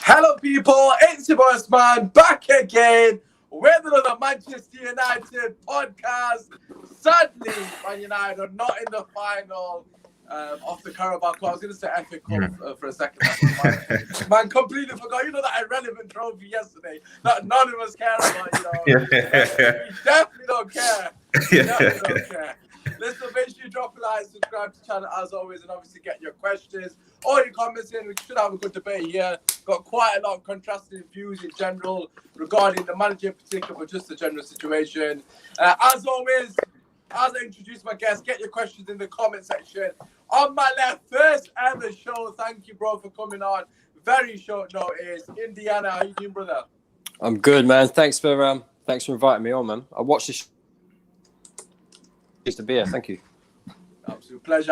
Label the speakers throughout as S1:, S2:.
S1: Hello, people. It's your boy Usmaan back again with another Manchester United podcast. Sadly, Man United are not in the final of the Carabao Cup. I was going to say FA Cup for a second. Man, completely forgot. You know that irrelevant trophy yesterday that none of us care about. We definitely don't care. Definitely don't care. Listen, make sure you drop a like, subscribe to the channel as always, and obviously get your questions or your comments in. We should have a good debate here. Got quite a lot of contrasting views in general regarding the manager in particular, but just the general situation. As always, as I introduce my guests, get your questions in the comment section. On my left, first ever show. Thank you, bro, for coming on. Very short notice. Indiana, how you doing, brother?
S2: I'm good, man. Thanks for inviting me on, man. I watched this. To be here. Thank you.
S1: Absolute pleasure.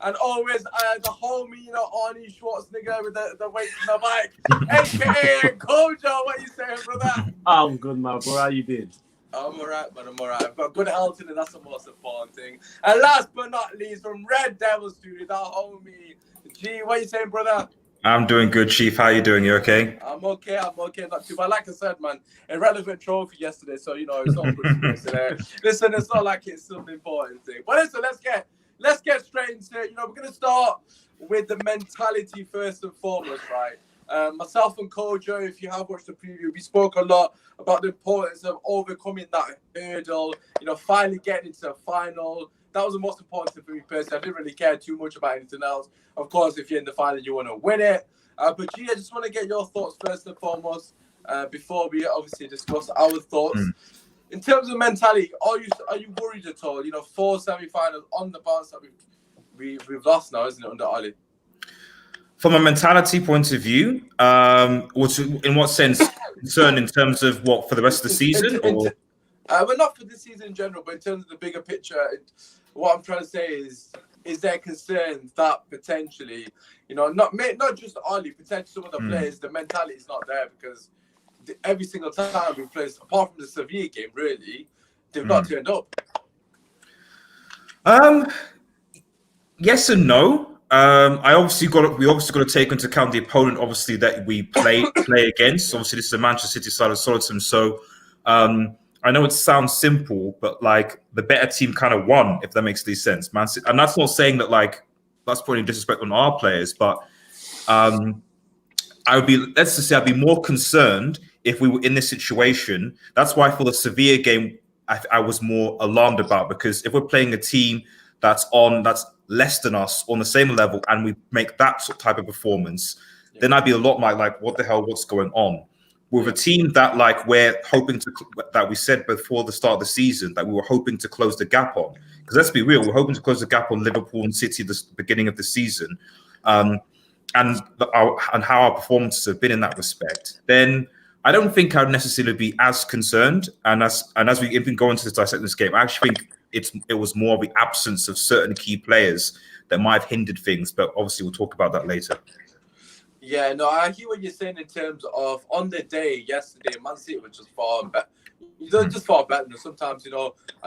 S1: And always the homie, Arnie Schwarzenegger with the weight in the bike, aka Kojo. What you saying, brother?
S3: I'm good, my bro. How you doing?
S1: I'm alright, man. I'm alright. I've got good health today. That's the most important thing. And last but not least, from Red Devil Studio, that homie G. What you saying, brother?
S4: I'm doing good, Chief. How you doing? You okay?
S1: I'm okay. Not too bad. Like I said, man, irrelevant trophy yesterday, so it's all good today. Listen, it's not like it's some important thing. But listen, let's get straight into it. We're gonna start with the mentality first and foremost, right? Myself and Kojo, if you have watched the preview, we spoke a lot about the importance of overcoming that hurdle. Finally getting into the final. That was the most important thing for me personally. I didn't really care too much about anything else. Of course, if you're in the final, you want to win it. But G, I just want to get your thoughts first and foremost before we obviously discuss our thoughts. In terms of mentality, are you worried at all? 4 semi-finals on the bounce that we've lost now, isn't it, under Ali?
S4: From a mentality point of view, in what sense? Concerned in terms of what, for the rest of the season?
S1: Well, not for this season in general, but in terms of the bigger picture, what I'm trying to say is there concerns that potentially, not just Ali, potentially some of the players, the mentality is not there because every single time we play, apart from the Sevilla game, really, they've not turned up.
S4: Yes and no. We obviously got to take into account the opponent, obviously, that we play against. Obviously, this is the Manchester City side of Solitum, so. I know it sounds simple, but like the better team kind of won, if that makes any sense, man. And that's not saying that that's putting disrespect on our players, but I'd be more concerned if we were in this situation. That's why for the Sevilla game, I was more alarmed about, because if we're playing a team that's less than us on the same level and we make that type of performance, then I'd be a lot like, what the hell, what's going on? With a team that we're hoping to, that we said before the start of the season that we were hoping to close the gap on. Because let's be real, we're hoping to close the gap on Liverpool and City the beginning of the season, and how our performances have been in that respect. Then I don't think I'd necessarily be as concerned. And as we even go into this dissecting this game, I actually think it was more of the absence of certain key players that might have hindered things. But obviously, we'll talk about that later.
S1: Yeah, no, I hear what you're saying in terms of on the day yesterday, Man City was just far better. Just far better. Sometimes, a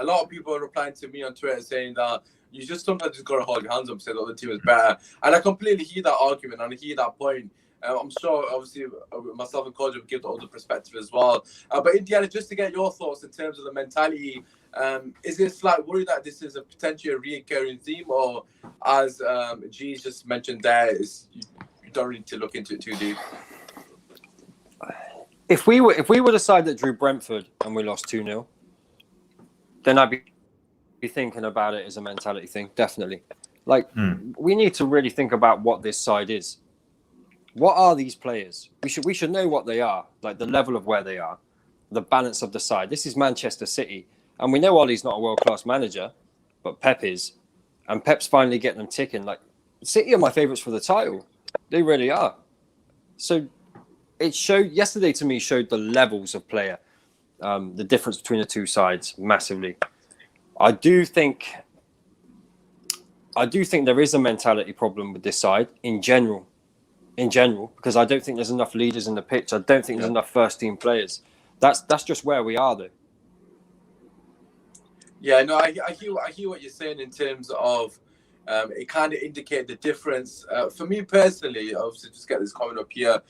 S1: lot of people are replying to me on Twitter saying that you sometimes got to hold your hands up and say the other team is better. And I completely hear that argument and I hear that point. I'm sure, obviously, myself and Kojo will give the other perspective as well. But Indiana, just to get your thoughts in terms of the mentality, is it slight worry that this is a potentially a reoccurring theme, or as G just mentioned there, don't need to look into it too deep?
S2: If we were the side that drew Brentford and we lost 2-0, then I'd be thinking about it as a mentality thing, definitely. We need to really think about what this side is. What are these players? We should know what they are, like the level of where they are, the balance of the side. This is Manchester City, and we know Ollie's not a world-class manager, but Pep is, and Pep's finally getting them ticking. City are my favourites for the title. They really are. So it showed yesterday to me, showed the levels of player, the difference between the two sides massively. I do think there is a mentality problem with this side in general, because I don't think there's enough leaders in the pitch. I don't think there's enough first team players. That's just where we are, though.
S1: Yeah, no, I hear what you're saying in terms of It kind of indicated the difference. For me personally, obviously, just get this comment up here.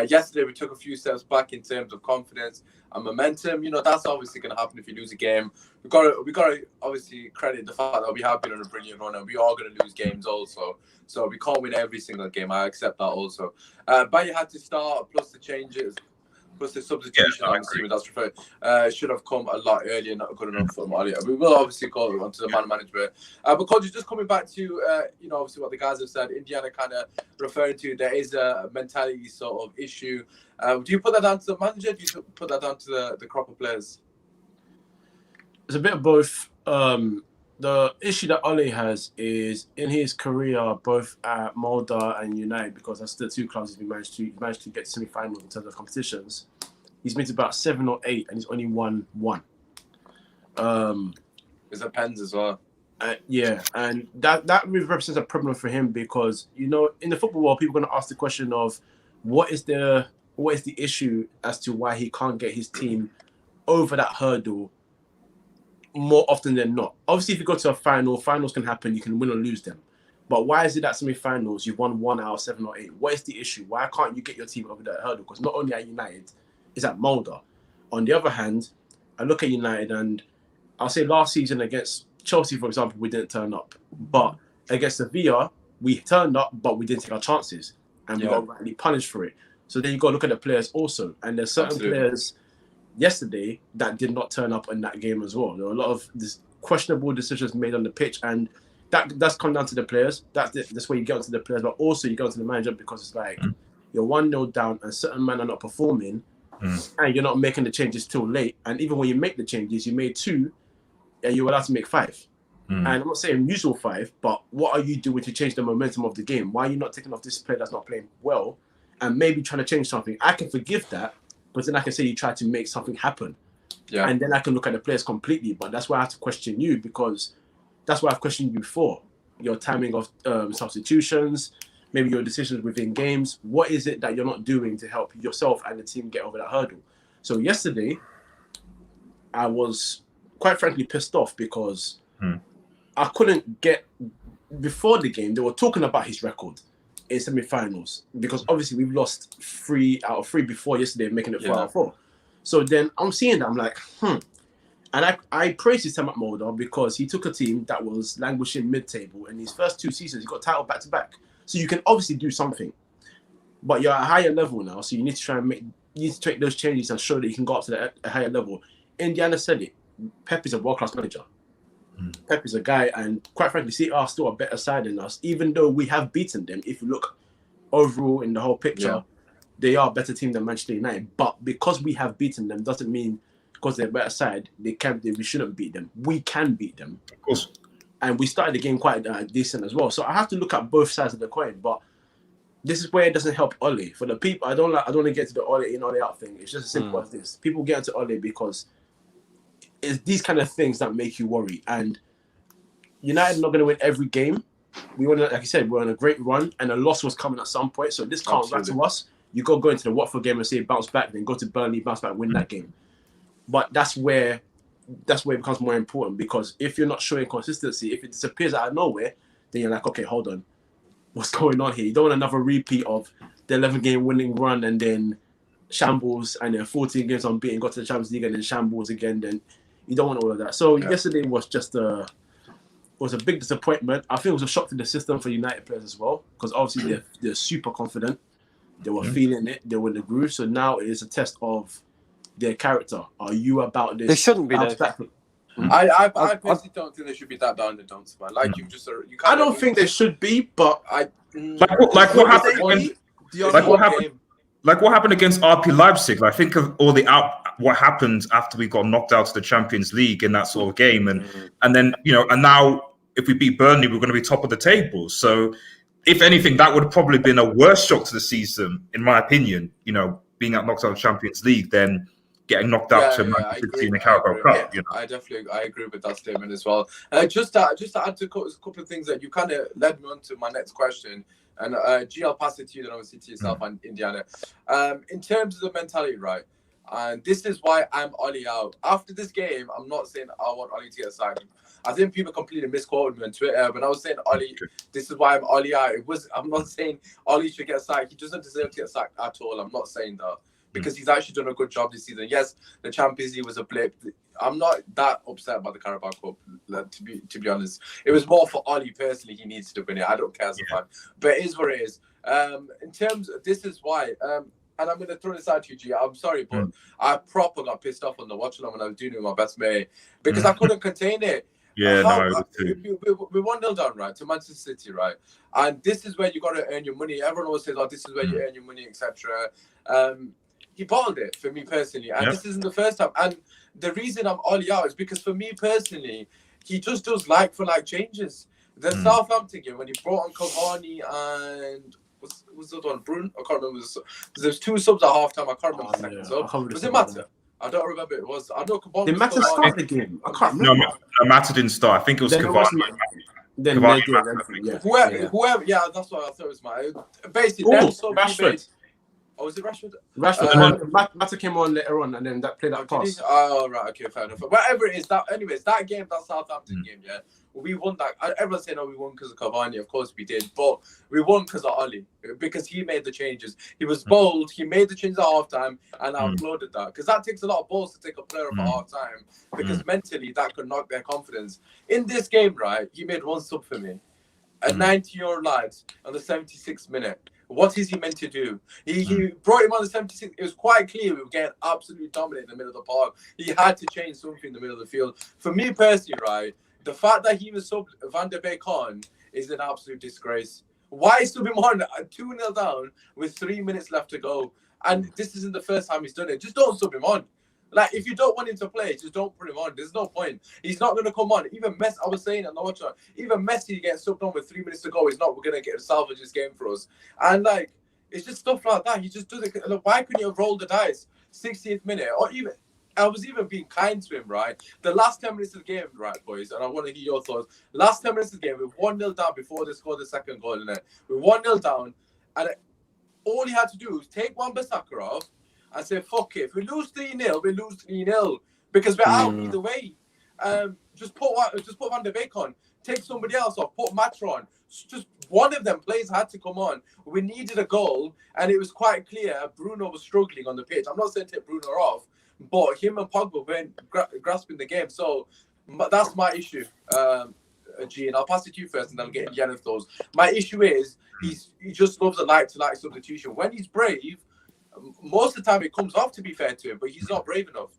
S1: Yesterday, we took a few steps back in terms of confidence and momentum. That's obviously going to happen if you lose a game. We got to obviously credit the fact that we have been on a brilliant run, and we are going to lose games also. So we can't win every single game. I accept that also. But you had to start, plus the changes, plus the substitution. I'm assuming that's referred. Should have come a lot earlier, not good enough from earlier. We will obviously go onto the man management. But coach, just coming back to obviously what the guys have said, Indiana kind of referring to there is a mentality sort of issue. Do you put that down to the manager? Do you put that down to the crop of players?
S3: It's a bit of both. The issue that Ole has is in his career, both at Molde and United, because that's the two clubs he managed to get semi-final in terms of competitions. He's been to about 7 or 8, and he's only won 1.
S1: There's a pens as well.
S3: Yeah, and that really represents a problem for him because in the football world, people are going to ask the question of what is the issue as to why he can't get his team over that hurdle more often than not. Obviously, if you go to a final, finals can happen. You can win or lose them. But why is it that semi-finals you've won 1 out of 7 or 8? What is the issue? Why can't you get your team over that hurdle? Because not only at United, it's at Molde. On the other hand, I look at United and I'll say last season against Chelsea, for example, we didn't turn up. But against Sevilla, we turned up, but we didn't take our chances. And we got rightly punished for it. So then you got to look at the players also. And there's certain players yesterday that did not turn up in that game as well. There were a lot of questionable decisions made on the pitch, and that's come down to the players. That's where you get onto the players, but also you go to the manager because it's like you're 1-0 down and certain men are not performing and you're not making the changes till late. And even when you make the changes, you made 2 and you're allowed to make 5. And I'm not saying usual 5, but what are you doing to change the momentum of the game? Why are you not taking off this player that's not playing well and maybe trying to change something? I can forgive that. But then I can say you try to make something happen. Yeah. And then I can look at the players completely. But that's why I have to question you, because that's why I've questioned you before. Your timing of substitutions, maybe your decisions within games. What is it that you're not doing to help yourself and the team get over that hurdle? So yesterday, I was quite frankly pissed off because I couldn't get... Before the game, they were talking about his record in semi-finals, because obviously we've lost 3 out of 3 before yesterday, making it 4 out of 4. So then I'm seeing that, I'm like, And I praise his time at Molde because he took a team that was languishing mid-table. In his first 2 seasons, he got title back-to-back. So you can obviously do something, but you're at a higher level now. So you need to try and make those changes and show that you can go up to a higher level. Indiana said it. Pep is a world-class manager. Pep is a guy, and quite frankly, CR are still a better side than us, even though we have beaten them. If you look overall in the whole picture, they are a better team than Manchester United. But because we have beaten them, doesn't mean because they're a better side, we shouldn't beat them. We can beat them.
S4: Of course.
S3: And we started the game quite decent as well. So I have to look at both sides of the coin. But this is where it doesn't help Ole. For the people, I don't want to get to the Ole in, Ole out thing. It's just as simple as this. People get into Ole because it's these kind of things that make you worry. And United are not going to win every game. We want to, like you said, we're on a great run, and a loss was coming at some point. So this can't rattle us. You got to go into the Watford game and say bounce back, then go to Burnley, bounce back, win that game. But that's where it becomes more important, because if you're not showing consistency, if it disappears out of nowhere, then you're like, okay, hold on, what's going on here? You don't want another repeat of the 11-game winning run and then shambles, and then 14 games unbeaten, got to the Champions League and then shambles again. Then you don't want all of that. So yesterday was just a big disappointment. I think it was a shock to the system for United players as well, because obviously they're super confident. They were feeling it. They were in the groove. So now it is a test of their character. Are you about this?
S2: They shouldn't be there.
S1: I personally don't think they should be that down in the dumps, man. Like you just,
S3: I don't think they should be, but
S4: like what happened? Like what happened against RP Leipzig? I think of all what happened after we got knocked out of the Champions League in that sort of game, and then and now if we beat Burnley, we're going to be top of the table. So, if anything, that would have probably been a worse shock to the season, in my opinion. Being knocked out of the Champions League, then getting knocked out to Manchester City in the Carabao Cup.
S1: I agree with that statement as well. Just to add to a couple of things that you kind of led me on to my next question, and G, I'll pass it to you, then obviously to yourself and Indiana. In terms of the mentality, right? And this is why I'm Ollie out. After this game, I'm not saying I want Ollie to get signed. I think people completely misquoted me on Twitter when I was saying Ollie. This is why I'm Ollie out. I'm not saying Ollie should get sacked. He doesn't deserve to get sacked at all. I'm not saying that because he's actually done a good job this season. Yes, the Champions League was a blip. I'm not that upset about the Carabao Cup. To be honest, it was more for Ollie personally. He needs to win it. I don't care as a fan, but it is what it is. In terms of, this is why. And I'm going to throw this out to you, G. I'm sorry, but I proper got pissed off on the watch along when I was doing it with my best mate because I couldn't contain it.
S4: Yeah,
S1: we 1-0 down, right, to Manchester City, right? And this is where you got to earn your money. Everyone always says, oh, this is where you earn your money, etc. He bottled it for me personally. And this isn't the first time. And the reason I'm Ollie out is because for me personally, he just does like-for-like changes. The Southampton game, when he brought on Cavani and... was the other one? Bruno? I can't remember. There's 2 subs at half-time. I can't remember the second sub. Was it Mata? I don't remember. It was. I know Cavani.
S3: Did Mata start the game? I can't remember.
S4: No, Mata didn't start. I think it was Cavani.
S1: Whoever. Yeah, that's what I thought it was. Basically,
S3: Rashford.
S1: Oh, was it Rashford?
S3: Rashford. Mata came on later on, and then that played that pass.
S1: Oh, right. Okay, fair enough. Whatever it is, that game, that Southampton game, yeah, we won that. Everyone's saying, oh, we won because of Cavani. Of course we did. But we won because of Ollie, because he made the changes. He was bold. He made the changes at half-time, and I applauded that. Because that takes a lot of balls to take a player off at half-time, because mentally that could knock their confidence. In this game, right, he made 1 sub for me. A 90-year-old lad on the 76th minute. What is he meant to do? He brought him on the 76th. It was quite clear we were getting absolutely dominated in the middle of the park. He had to change something in the middle of the field. For me personally, right, the fact that he was subbed Van der Beek on is an absolute disgrace. Why sub him on 2-0 down with 3 minutes left to go? And this isn't the first time he's done it. Just don't sub him on. Like, if you don't want him to play, just don't put him on. There's no point. He's not going to come on. Even Messi, I was saying on the watch, even Messi gets subbed on with 3 minutes to go. He's not going to get a salvage this game for us. And, like, it's just stuff like that. He just does it. Like, why couldn't you have rolled the dice 60th minute? Or even, I was even being kind to him, right? The last 10 minutes of the game, right, boys, and I want to hear your thoughts. Last 10 minutes of the game, we were 1-0 down before they scored the second goal in it. We were 1-0 down, and all he had to do was take Wan-Bissaka off, I said, fuck it. If we lose 3-0, we lose 3-0 because we're out either way. Just put Van der Beek on. Take somebody else off. Put Matra on. Just one of them players had to come on. We needed a goal, and it was quite clear Bruno was struggling on the pitch. I'm not saying take Bruno off, but him and Pogba weren't grasping the game. So that's my issue, G. And I'll pass it to you first, and then I'll get into the end of those. My issue is he just loves a like-to-like substitution. When he's brave, most of the time it comes off, to be fair to him, but he's not brave enough.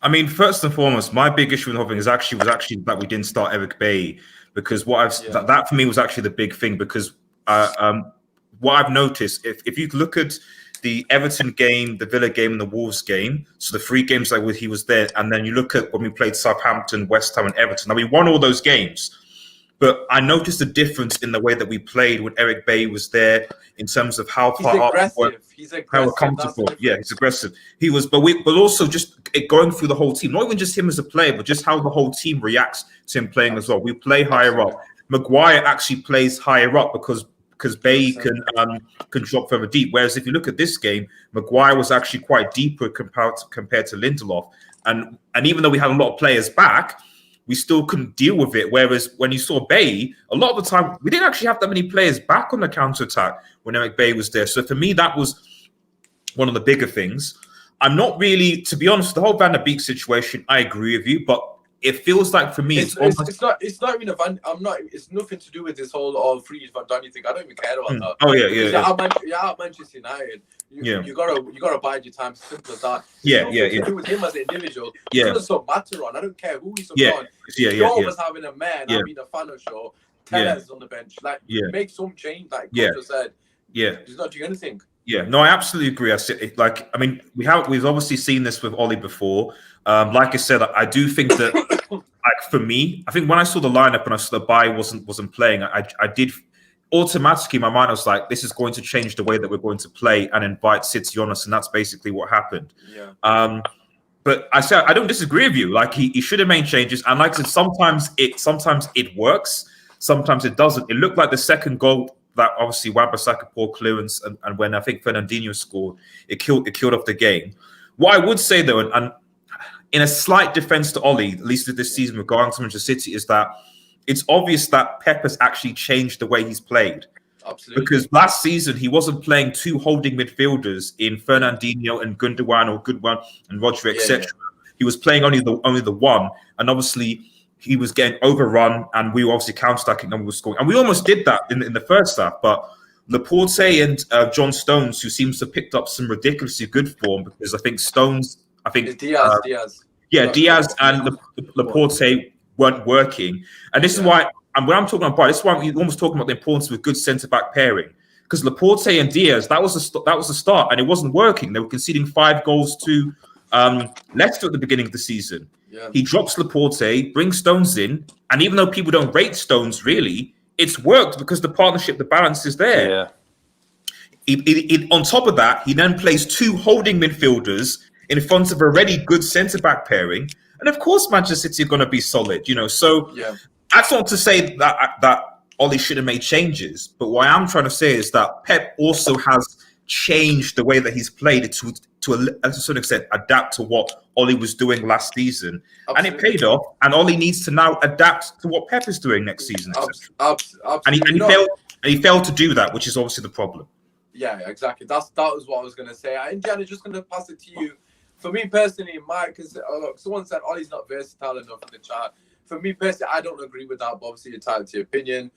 S4: I mean, first and foremost, my big issue with the whole thing was actually that we didn't start Eric Bailly, because that for me was actually the big thing, because what I've noticed, if you look at the Everton game, the Villa game, and the Wolves game, so the 3 games that he was there, and then you look at when we played Southampton, West Ham, and Everton. Now, we won all those games, but I noticed a difference in the way that we played when Eric Bailly was there, in terms of how far up, how comfortable. Yeah, he's aggressive. He was, but also just going through the whole team, not even just him as a player, but just how the whole team reacts to him playing as well. We play higher up. Maguire actually plays higher up because Bailly can drop further deep. Whereas if you look at this game, Maguire was actually quite deeper compared to Lindelof, and even though we had a lot of players back, we still couldn't deal with it. Whereas when you saw Bailly, a lot of the time, we didn't actually have that many players back on the counter-attack when Eric Bailly was there. So for me, that was one of the bigger things. I'm not really, to be honest, the whole Van der Beek situation, I agree with you, but it feels like for me, it's
S1: not even it's nothing to do with this whole free Van Dijk thing. I don't even care about that.
S4: Oh yeah.
S1: Yeah, at Manchester United. You gotta bide your time. Simple as that.
S4: Yeah.
S1: To do with him as an individual.
S4: Yeah.
S1: It doesn't so matter on. I don't care who he's on. Joe was having a man. I mean, a fan of show. Tellez on the bench. Like, make some change. Like Coach said. Yeah. He's not doing anything.
S4: Yeah, no, I absolutely agree. We've obviously seen this with Ollie before. Like I said, I do think that, like, for me, I think when I saw the lineup and I saw that Bailly wasn't playing, I did automatically, in my mind, I was like, this is going to change the way that we're going to play and invite City on us, and that's basically what happened.
S1: Yeah.
S4: But I said I don't disagree with you. Like, he should have made changes, and like I said, sometimes it works, sometimes it doesn't. It looked like the second goal, that obviously Wan-Bissaka poor clearance, and when I think Fernandinho scored, it killed off the game. What I would say though, and in a slight defense to Ollie, at least this season regarding to Manchester City, is that it's obvious that Pep has actually changed the way he's played.
S1: Absolutely.
S4: Because last season he wasn't playing two holding midfielders in Fernandinho and Gundogan or Goodwin and Rodri, etc. He was playing only the one, and obviously he was getting overrun, and we were obviously counter-attacking and we were scoring. And we almost did that in the first half, but Laporte and John Stones, who seems to have picked up some ridiculously good form, because I think Stones,
S1: Diaz.
S4: Yeah, Diaz and Laporte weren't working. And this is why, and when I'm talking about, this is why we're almost talking about the importance of a good centre-back pairing. Because Laporte and Diaz, that was the start, and it wasn't working. They were conceding 5 goals to Leicester at the beginning of the season.
S1: Yeah.
S4: He drops Laporte, brings Stones in, and even though people don't rate Stones really, it's worked because the partnership, the balance is there.
S2: Yeah.
S4: On top of that, he then plays 2 holding midfielders in front of a already good centre-back pairing. And of course, Manchester City are going to be solid, So that's not to say that Ollie should have made changes. But what I am trying to say is that Pep also has changed the way that he's played to a certain extent, adapt to what Ollie was doing last season. Absolutely. And it paid off. And Ollie needs to now adapt to what Pep is doing next season.
S1: Absolutely.
S4: And he failed to do that, which is obviously the problem.
S1: Yeah, exactly. That was what I was going to say. Indiana, just going to pass it to you. For me personally, because look, someone said Ollie's not versatile enough in the chat. For me personally, I don't agree with that, but obviously you're entitled to your opinion.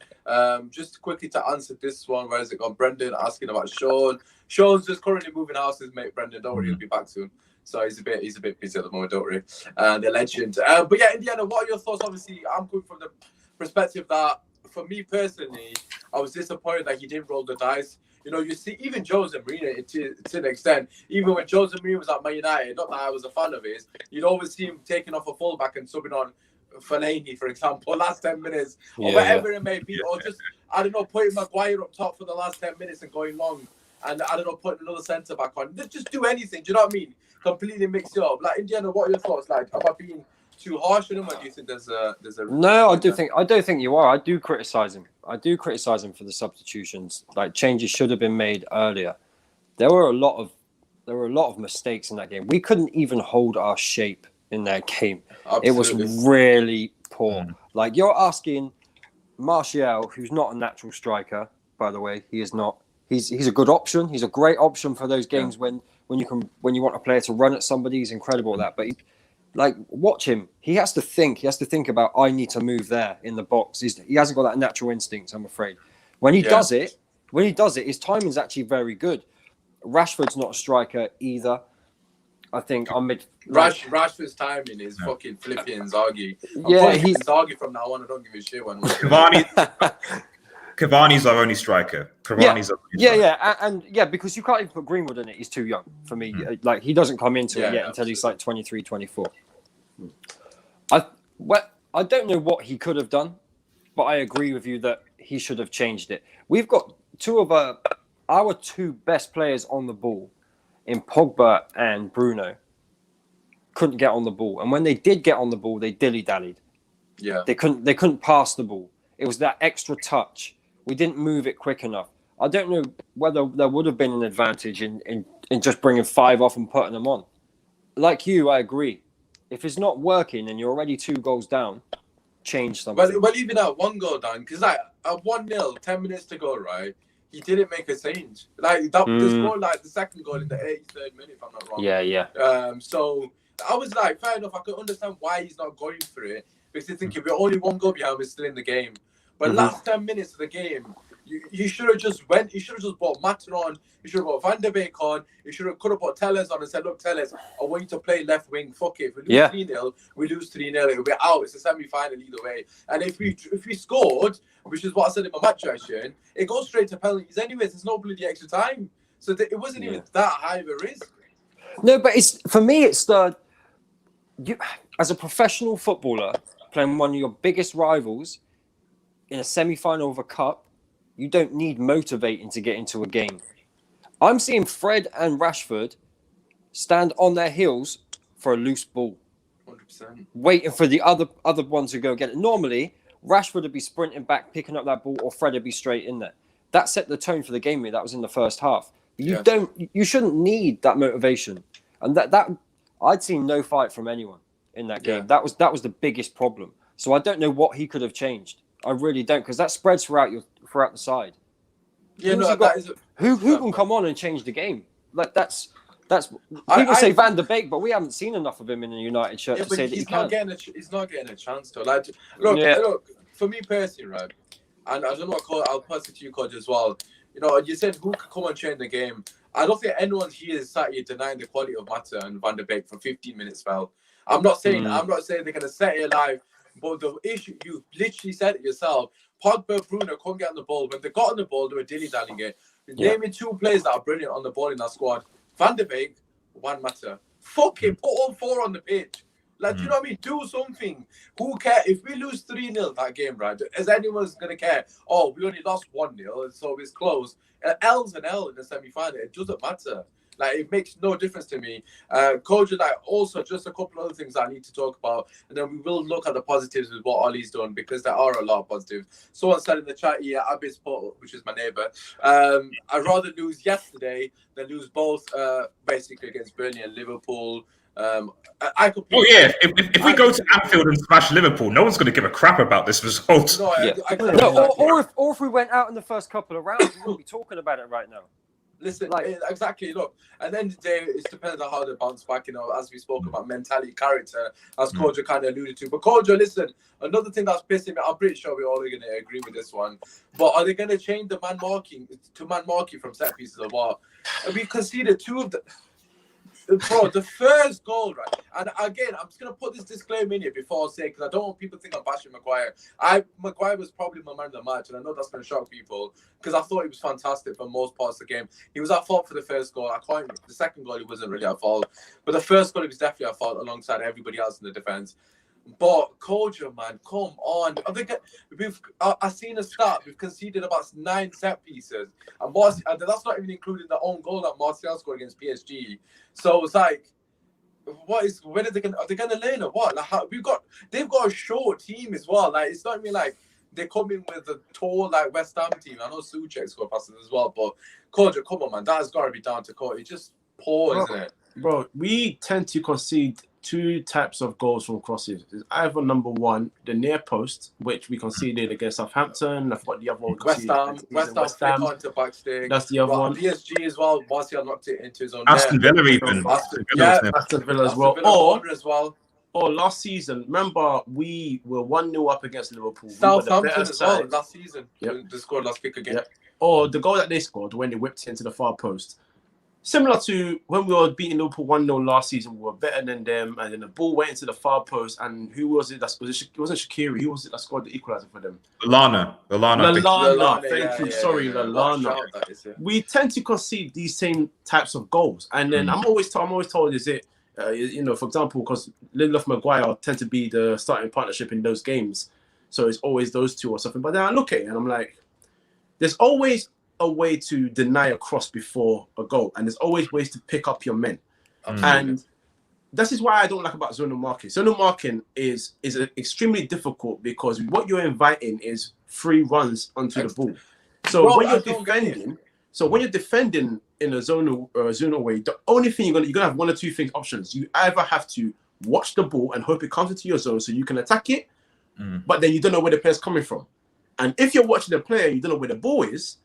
S1: Just quickly to answer this one, where has it gone? Brendan asking about Sean. Sean's just currently moving houses, mate. Brendan, don't worry, he'll be back soon. So he's a bit busy at the moment, don't worry. The legend. But yeah, Indiana, what are your thoughts? Obviously, I'm coming from the perspective that, for me personally, I was disappointed that he didn't roll the dice. You see, even Jose Mourinho, to an extent, even when Jose Mourinho was at Man United, not that I was a fan of his, you'd always see him taking off a fullback and subbing on Fellaini, for example, last 10 minutes, or whatever it may be, or just, I don't know, putting Maguire up top for the last 10 minutes and going long, and I don't know, putting another centre back on. Just do anything, do you know what I mean? Completely mix it up. Like, Indiana, what are your thoughts? Like, am I being too harsh on him, or do you think there's a
S2: No, I don't think you are. I do criticize him. For the substitutions. Like, changes should have been made earlier. There were a lot of mistakes in that game. We couldn't even hold our shape in that game. Absolutely. It was really poor. Like, you're asking Martial, who's not a natural striker, by the way, he is not. He's a good option. He's a great option for those games when you want a player to run at somebody. He's incredible at that. But watch him. He has to think. He has to think about, I need to move there in the box. He hasn't got that natural instinct, I'm afraid. When he does it, his timing's actually very good. Rashford's not a striker either. I think
S1: Rashford's timing is fucking flipping Inzaghi.
S2: He's
S1: Inzaghi from now on. I don't give a shit when
S4: Cavani's our only striker.
S2: Because you can't even put Greenwood in it. He's too young for me. Like, he doesn't come into it yet until he's like 23, 24. I don't know what he could have done, but I agree with you that he should have changed it. We've got 2 of our 2 best players on the ball in Pogba and Bruno couldn't get on the ball. And when they did get on the ball, they dilly-dallied. Yeah. They couldn't pass the ball. It was that extra touch. We didn't move it quick enough. I don't know whether there would have been an advantage in just bringing 5 off and putting them on. Like you, I agree. If it's not working and you're already 2 goals down, change something.
S1: Well, even at 1 goal down, because like at 1-0, 10 minutes to go, right? He didn't make a change. Like that, this more like the second goal in the 83rd minute, if I'm not wrong.
S2: Yeah.
S1: So I was like, fair enough. I could understand why he's not going for it, because he's thinking we're only 1 goal behind, we're still in the game. But last 10 minutes of the game, you should have just went. You should have just brought Matter on. You should have brought Van der Beek on. You could have put Tellers on and said, look, Tellers, I want you to play left wing. Fuck it. If we lose 3-0, we lose 3-0. It'll be out. It's a semi-final either way. And if we scored, which is what I said in my match reaction, it goes straight to penalties anyways. There's no bloody extra time. So it wasn't even that high of a risk.
S2: No, but for me, it's as a professional footballer playing one of your biggest rivals in a semi-final of a cup, you don't need motivating to get into a game. I'm seeing Fred and Rashford stand on their heels for a loose ball.
S1: 100%.
S2: Waiting for the other one to go get it. Normally, Rashford would be sprinting back, picking up that ball, or Fred would be straight in there. That set the tone for the game. That was in the first half. You shouldn't need that motivation. And that I'd seen no fight from anyone. in that game. That was the biggest problem. So I don't know what he could have changed. I really don't, because that spreads throughout the side.
S1: Yeah,
S2: who can come on and change the game? Like that's people say Van der Beek, but we haven't seen enough of him in a United shirt to say that
S1: he's not getting a chance to. Like, look, for me personally, right, and I don't know what I'll pass it to you, Coach, as well. You know, you said who could come and change the game. I don't think anyone here is sat here denying the quality of Mata and Van der Beek for 15 minutes spell. I'm not saying they're gonna set it alive, but the issue, you literally said it yourself. Pogba, Bruno couldn't get on the ball. When they got on the ball, they were dilly-dallying it. Name me 2 players that are brilliant on the ball in that squad. Van der Beek, Juan Mata. Fuck it, put all 4 on the pitch. Like, you know what I mean? Do something. Who cares? If we lose 3-0 that game, right, is anyone's going to care? Oh, we only lost 1-0, so it's close. L's an L in the semi-final. It doesn't matter. Like, it makes no difference to me. Coach, like, also just a couple other things I need to talk about, and then we will look at the positives with what Ollie's done, because there are a lot of positives. Someone said in the chat here, Abis Paul, which is my neighbour, I'd rather lose yesterday than lose both, basically against Burnley and Liverpool.
S4: If we go to Anfield and smash Liverpool, no one's going to give a crap about this result.
S2: Or if we went out in the first couple of rounds, we wouldn't be talking about it right now.
S1: Listen, exactly. Look, at the end of the day, it depends on how they bounce back. You know, as we spoke about mentality, character, as Kojo kind of alluded to. But Kojo, listen, another thing that's pissing me, I'm pretty sure we're all going to agree with this one. But are they going to change the man marking from set pieces or what? And we conceded 2 of the. Bro, the first goal, right? And again, I'm just going to put this disclaimer in here before I say, because I don't want people to think I'm bashing Maguire. Maguire was probably my man of the match, and I know that's going to shock people, because I thought he was fantastic for most parts of the game. He was at fault for the first goal. The second goal, he wasn't really at fault. But the first goal, he was definitely at fault alongside everybody else in the defence. But Kojo, man, come on. I've seen a stat. We've conceded about 9 set pieces, and that's not even including the own goal that Martial scored against PSG. So it's like, when are they going to learn or what? Like, they've got a short team as well. Like, it's not even like they come in with a tall like West Ham team. I know Soucek scored passes as well, but Kojo, come on, man, that has got to be down to Kojo. It's just poor, isn't it?
S3: Bro, we tend to concede 2 types of goals from crosses. It's either number 1, the near post, which we conceded against Southampton. I forgot the other one.
S1: West Ham onto backstick.
S3: That's the other one.
S1: PSG as well. Martial knocked it into his own.
S4: Aston Villa even.
S3: Aston Villa as well. Or last season, remember we were 1-0 up against Liverpool.
S1: Southampton as well last season. Yep. They scored last kick again.
S3: Yep. Or the goal that they scored when they whipped it into the far post. Similar to when we were beating Liverpool 1-0 last season, we were better than them, and then the ball went into the far post. And who was it? It wasn't Shaqiri. Who was it that scored the equaliser for them?
S4: Lallana.
S3: Thank you. Sorry, Lallana. We tend to concede these same types of goals, and then I'm always told, is it, for example, because Lindelof Maguire tend to be the starting partnership in those games, so it's always those 2 or something. But then I look at it and I'm like, there's always a way to deny a cross before a goal, and there's always ways to pick up your men. And this is why I don't like about zonal marking. Zonal marking is extremely difficult, because what you're inviting is free runs onto the ball. So when you're defending in a zonal way, the only thing you're gonna have 1 or 2 things options. You either have to watch the ball and hope it comes into your zone so you can attack it, but then you don't know where the player's coming from. And if you're watching the player, you don't know where the ball is,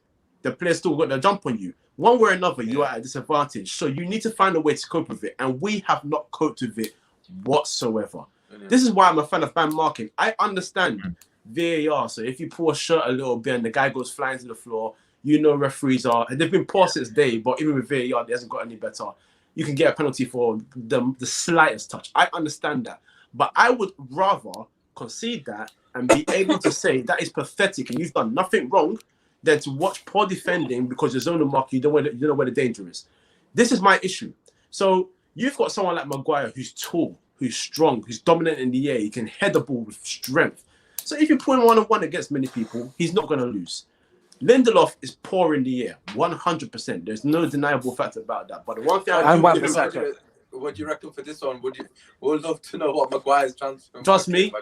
S3: the player's still got to jump on you. One way or another, you are at a disadvantage. So you need to find a way to cope with it. And we have not coped with it whatsoever. This is why I'm a fan of man marking. I understand VAR. So if you pull a shirt a little bit and the guy goes flying to the floor, referees they've been poor since day, but even with VAR, it hasn't got any better. You can get a penalty for the slightest touch. I understand that. But I would rather concede that and be able to say that is pathetic and you've done nothing wrong, than to watch poor defending because there's zonal mark, you don't know where the danger is. This is my issue. So you've got someone like Maguire who's tall, who's strong, who's dominant in the air. He can head the ball with strength. So if you put him 1-on-1 against many people, he's not going to lose. Lindelof is poor in the air, 100%. There's no deniable fact about that. But the one thing
S1: what do you reckon for this one? We'd love to know what Maguire's transfer.
S3: Trust me.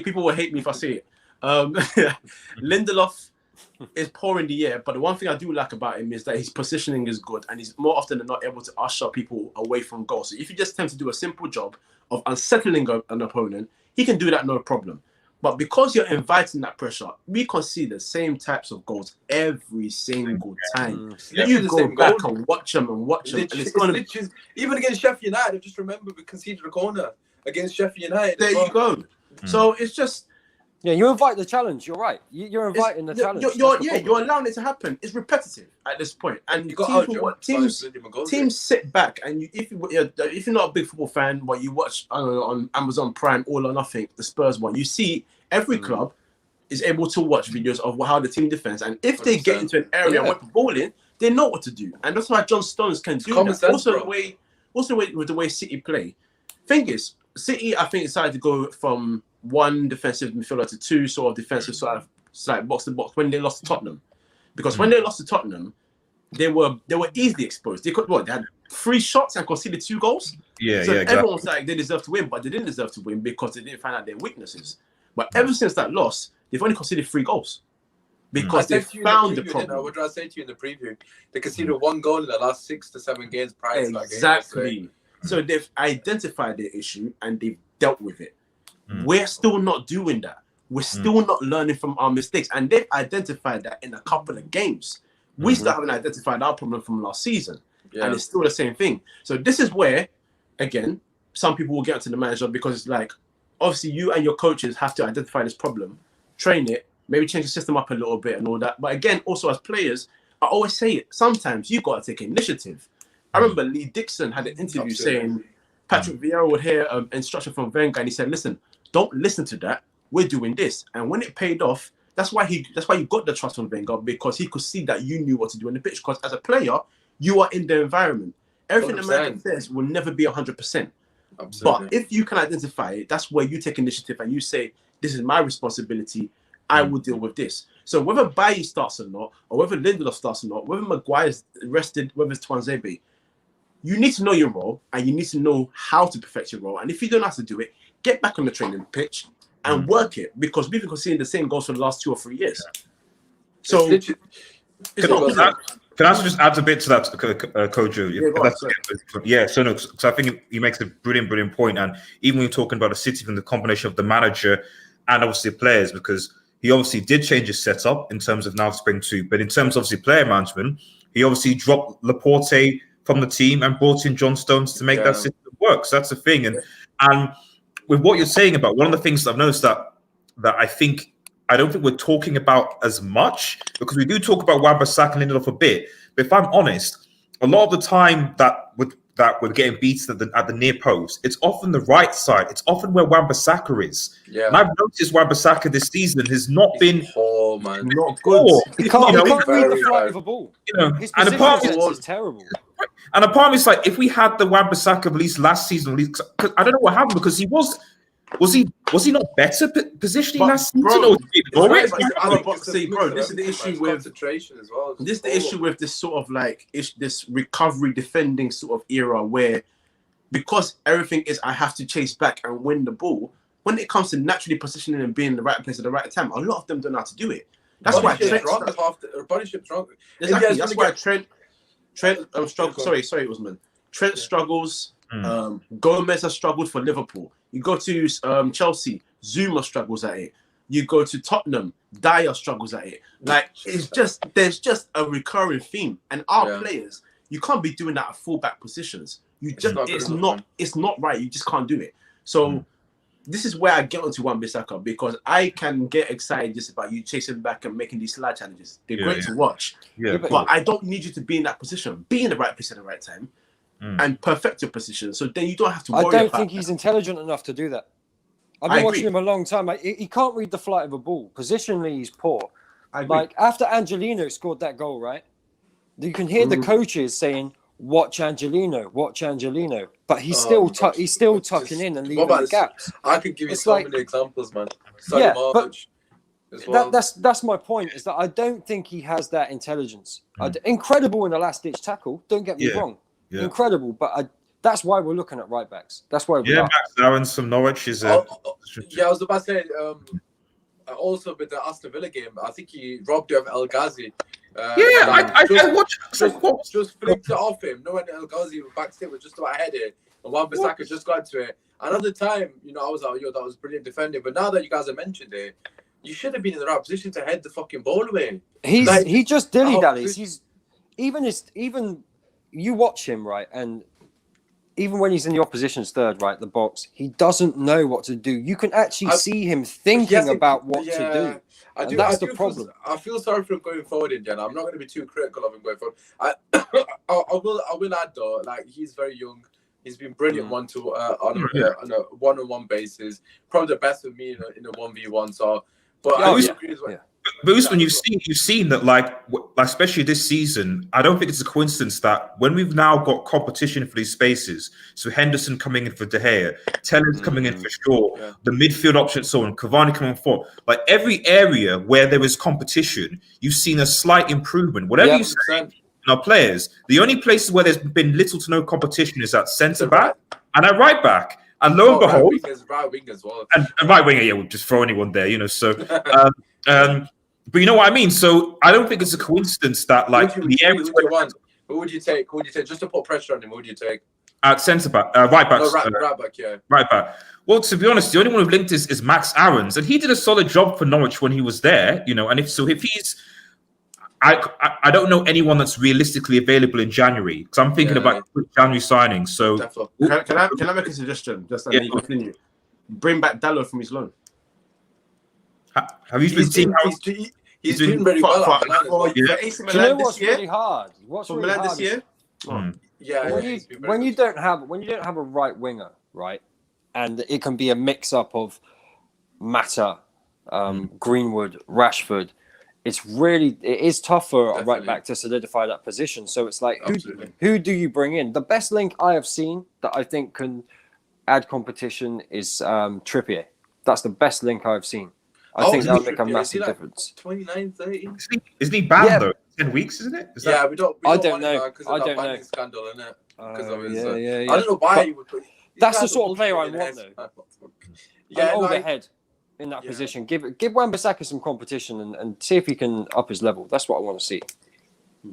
S3: People will hate me if I say it. Lindelof is poor in the air. But the one thing I do like about him is that his positioning is good, and he's more often than not able to usher people away from goal. So if you just attempt to do a simple job of unsettling an opponent, he can do that no problem. But because you're inviting that pressure, we can see the same types of goals every single time. You go back and watch them and watch them. And it's gonna...
S1: Even against Sheffield United, just remember we conceded a corner against Sheffield United.
S3: There you go. So it's just...
S2: Yeah, you invite the challenge. You're right. You're inviting the challenge.
S3: You're allowing it to happen. It's repetitive at this point, and teams sit back. And if you're not a big football fan, but you watch on Amazon Prime All or Nothing, the Spurs one, you see every club is able to watch videos of how the team defends, and if they get into an area and want the ball in, they know what to do, and that's why John Stones can do that.
S1: Sense,
S3: also, with the way City play. Thing is, City, I think, decided to go from one defensive midfielder to two sort of defensive sort of like box to box when they lost to Tottenham, because when they lost to Tottenham, they were easily exposed. They had 3 shots and conceded 2 goals. Everyone was like they deserve to win, but they didn't deserve to win because they didn't find out their weaknesses. But ever since that loss, they've only conceded 3 goals because they found the problem.
S1: What did I say to you in the preview? They conceded 1 goal in the last 6 to 7 games prior to that game.
S3: Exactly. So they've identified the issue and they've dealt with it. We're still not doing that. We're still not learning from our mistakes. And they've identified that in a couple of games. We still haven't identified our problem from last season. And it's still the same thing. So this is where, again, some people will get onto the manager because it's like, obviously you and your coaches have to identify this problem, train it, maybe change the system up a little bit and all that. But again, also as players, I always say it, sometimes you got to take initiative. I remember Lee Dixon had an interview saying Patrick Vieira would hear instruction from Wenger and he said, listen, don't listen to that. We're doing this. And when it paid off, that's why you got the trust from Wenger, because he could see that you knew what to do on the pitch. Because as a player, you are in the environment. Everything the manager says will never be 100%. Absolutely. But if you can identify it, that's where you take initiative and you say, this is my responsibility. I will deal with this. So whether Bailly starts or not, or whether Lindelof starts or not, whether Maguire's rested, whether it's Tuanzebe, you need to know your role and you need to know how to perfect your role. And if you don't know how to do it, get back on the training pitch and work it, because we've been seeing the same goals for the last 2 or 3 years. So
S4: can I also just add a bit to that, Kojo? So no, so I think he makes a brilliant point. And even when you're talking about the City from the combination of the manager and obviously the players, because he obviously did change his setup in terms of now spring 2, but in terms of obviously player management, he obviously dropped Laporte from the team and brought in John Stones to make that system work. So that's the thing. And with what you're saying about, one of the things that I've noticed that I don't think we're talking about as much, because we do talk about Wan-Bissaka and Lindelof a bit. But if I'm honest, a lot of the time that we're getting beaten at the near post, it's often the right side. It's often where Wan-Bissaka is. Yeah. And I've noticed Wan-Bissaka this season has not been
S3: not good.
S2: He can't read the flight of a ball. His position is terrible.
S4: And a part of me is like, if we had the Wan-Bissaka at least last season, cause I don't know what happened, because he was he not better positioning last season?
S3: This is the issue with concentration as well. This is the issue with this sort of like this recovery defending sort of era where, because everything is I have to chase back and win the ball, when it comes to naturally positioning and being in the right place at the right time, a lot of them don't know how to do it. That's why Trent Exactly. That's why Trent struggles. Sorry, Usmaan. Trent struggles. Gomez has struggled for Liverpool. You go to Chelsea, Zuma struggles at it. You go to Tottenham, Dyer struggles at it. Like there's just a recurring theme. And our players, you can't be doing that at fullback positions. It's not right. You just can't do it. So this is where I get onto Wan-Bissaka, because I can get excited just about you chasing back and making these slide challenges. They're great to watch. Yeah, but I don't need you to be in that position. Be in the right place at the right time. And perfect your position, so then you don't have to worry about
S2: I don't think he's intelligent enough to do that. I've been watching him a long time. He can't read the flight of a ball. Positionally, he's poor. Like, after Angelino scored that goal, right? You can hear the coaches saying, watch Angelino. But he's still tucking in and leaving the gaps.
S1: I could give you many examples, man.
S2: That's my point, is that I don't think he has that intelligence. Incredible in the last-ditch tackle, don't get me wrong. Yeah. Incredible, but that's why we're looking at right backs. That's why
S4: Max Aaron's from Norwich is
S1: I was about to say, also with the Aston Villa game, I think he robbed it of El Ghazi.
S4: I watched.
S1: Just flicked it off him. No one El Ghazi backstep was just about ahead it, and Wan-Bissaka just got to it. Another time, I was like, that was brilliant defending. But now that you guys have mentioned it, you should have been in the right position to head the fucking ball away.
S2: He just dilly-dallies. He's even you watch him, right, and even when he's in the opposition's third, right, the box, he doesn't know what to do. You can actually see him thinking about what to do. That's the problem.
S1: I feel sorry for him going forward, Indiana. I'm not going to be too critical of him going forward. I will add though, like he's very young. He's been brilliant on a one-on-one basis. Probably the best of me in a 1v1. So, but I agree as well.
S4: But Usmaan, you've seen that, like especially this season. I don't think it's a coincidence that when we've now got competition for these spaces, so Henderson coming in for De Gea, Teller's coming in for Shaw, the midfield option, so on, Cavani coming for, like every area where there is competition, you've seen a slight improvement. Whatever you say in our players, the only places where there's been little to no competition is at centre back and at right back. And lo and behold,
S1: right wing as well,
S4: and right winger, we'll just throw anyone there, So. But you know what I mean. So I don't think it's a coincidence that
S1: who would you take? Just to put pressure on him? Who would you take?
S4: At centre back, right back,
S1: right back, yeah,
S4: right back. Well, to be honest, the only one who've linked is Max Aarons, and he did a solid job for Norwich when he was there. And if he's, I don't know anyone that's realistically available in January because I'm thinking about January signings. So
S3: can I make a suggestion? Just to continue. Bring back Dallo from his loan.
S4: Have you been seeing how
S1: he's doing very well?
S2: Do you know what's really hard? What's really hard
S3: this year?
S2: When you don't have a right winger, right, and it can be a mix-up of Mata, Greenwood, Rashford. It is tough for a right back to solidify that position. So it's like, who do you bring in? The best link I have seen that I think can add competition is Trippier. That's the best link I've seen. I think that'll make a massive difference.
S1: 29, 30.
S4: Isn't he banned though? 10 weeks, isn't it?
S1: We don't.
S2: I don't know.
S1: I don't know. Scandal, isn't it?
S2: I
S1: don't know why he would.
S2: That's the sort of player I want, though. An older head in that position. Give Wan-Bissaka some competition and see if he can up his level. That's what I want to see.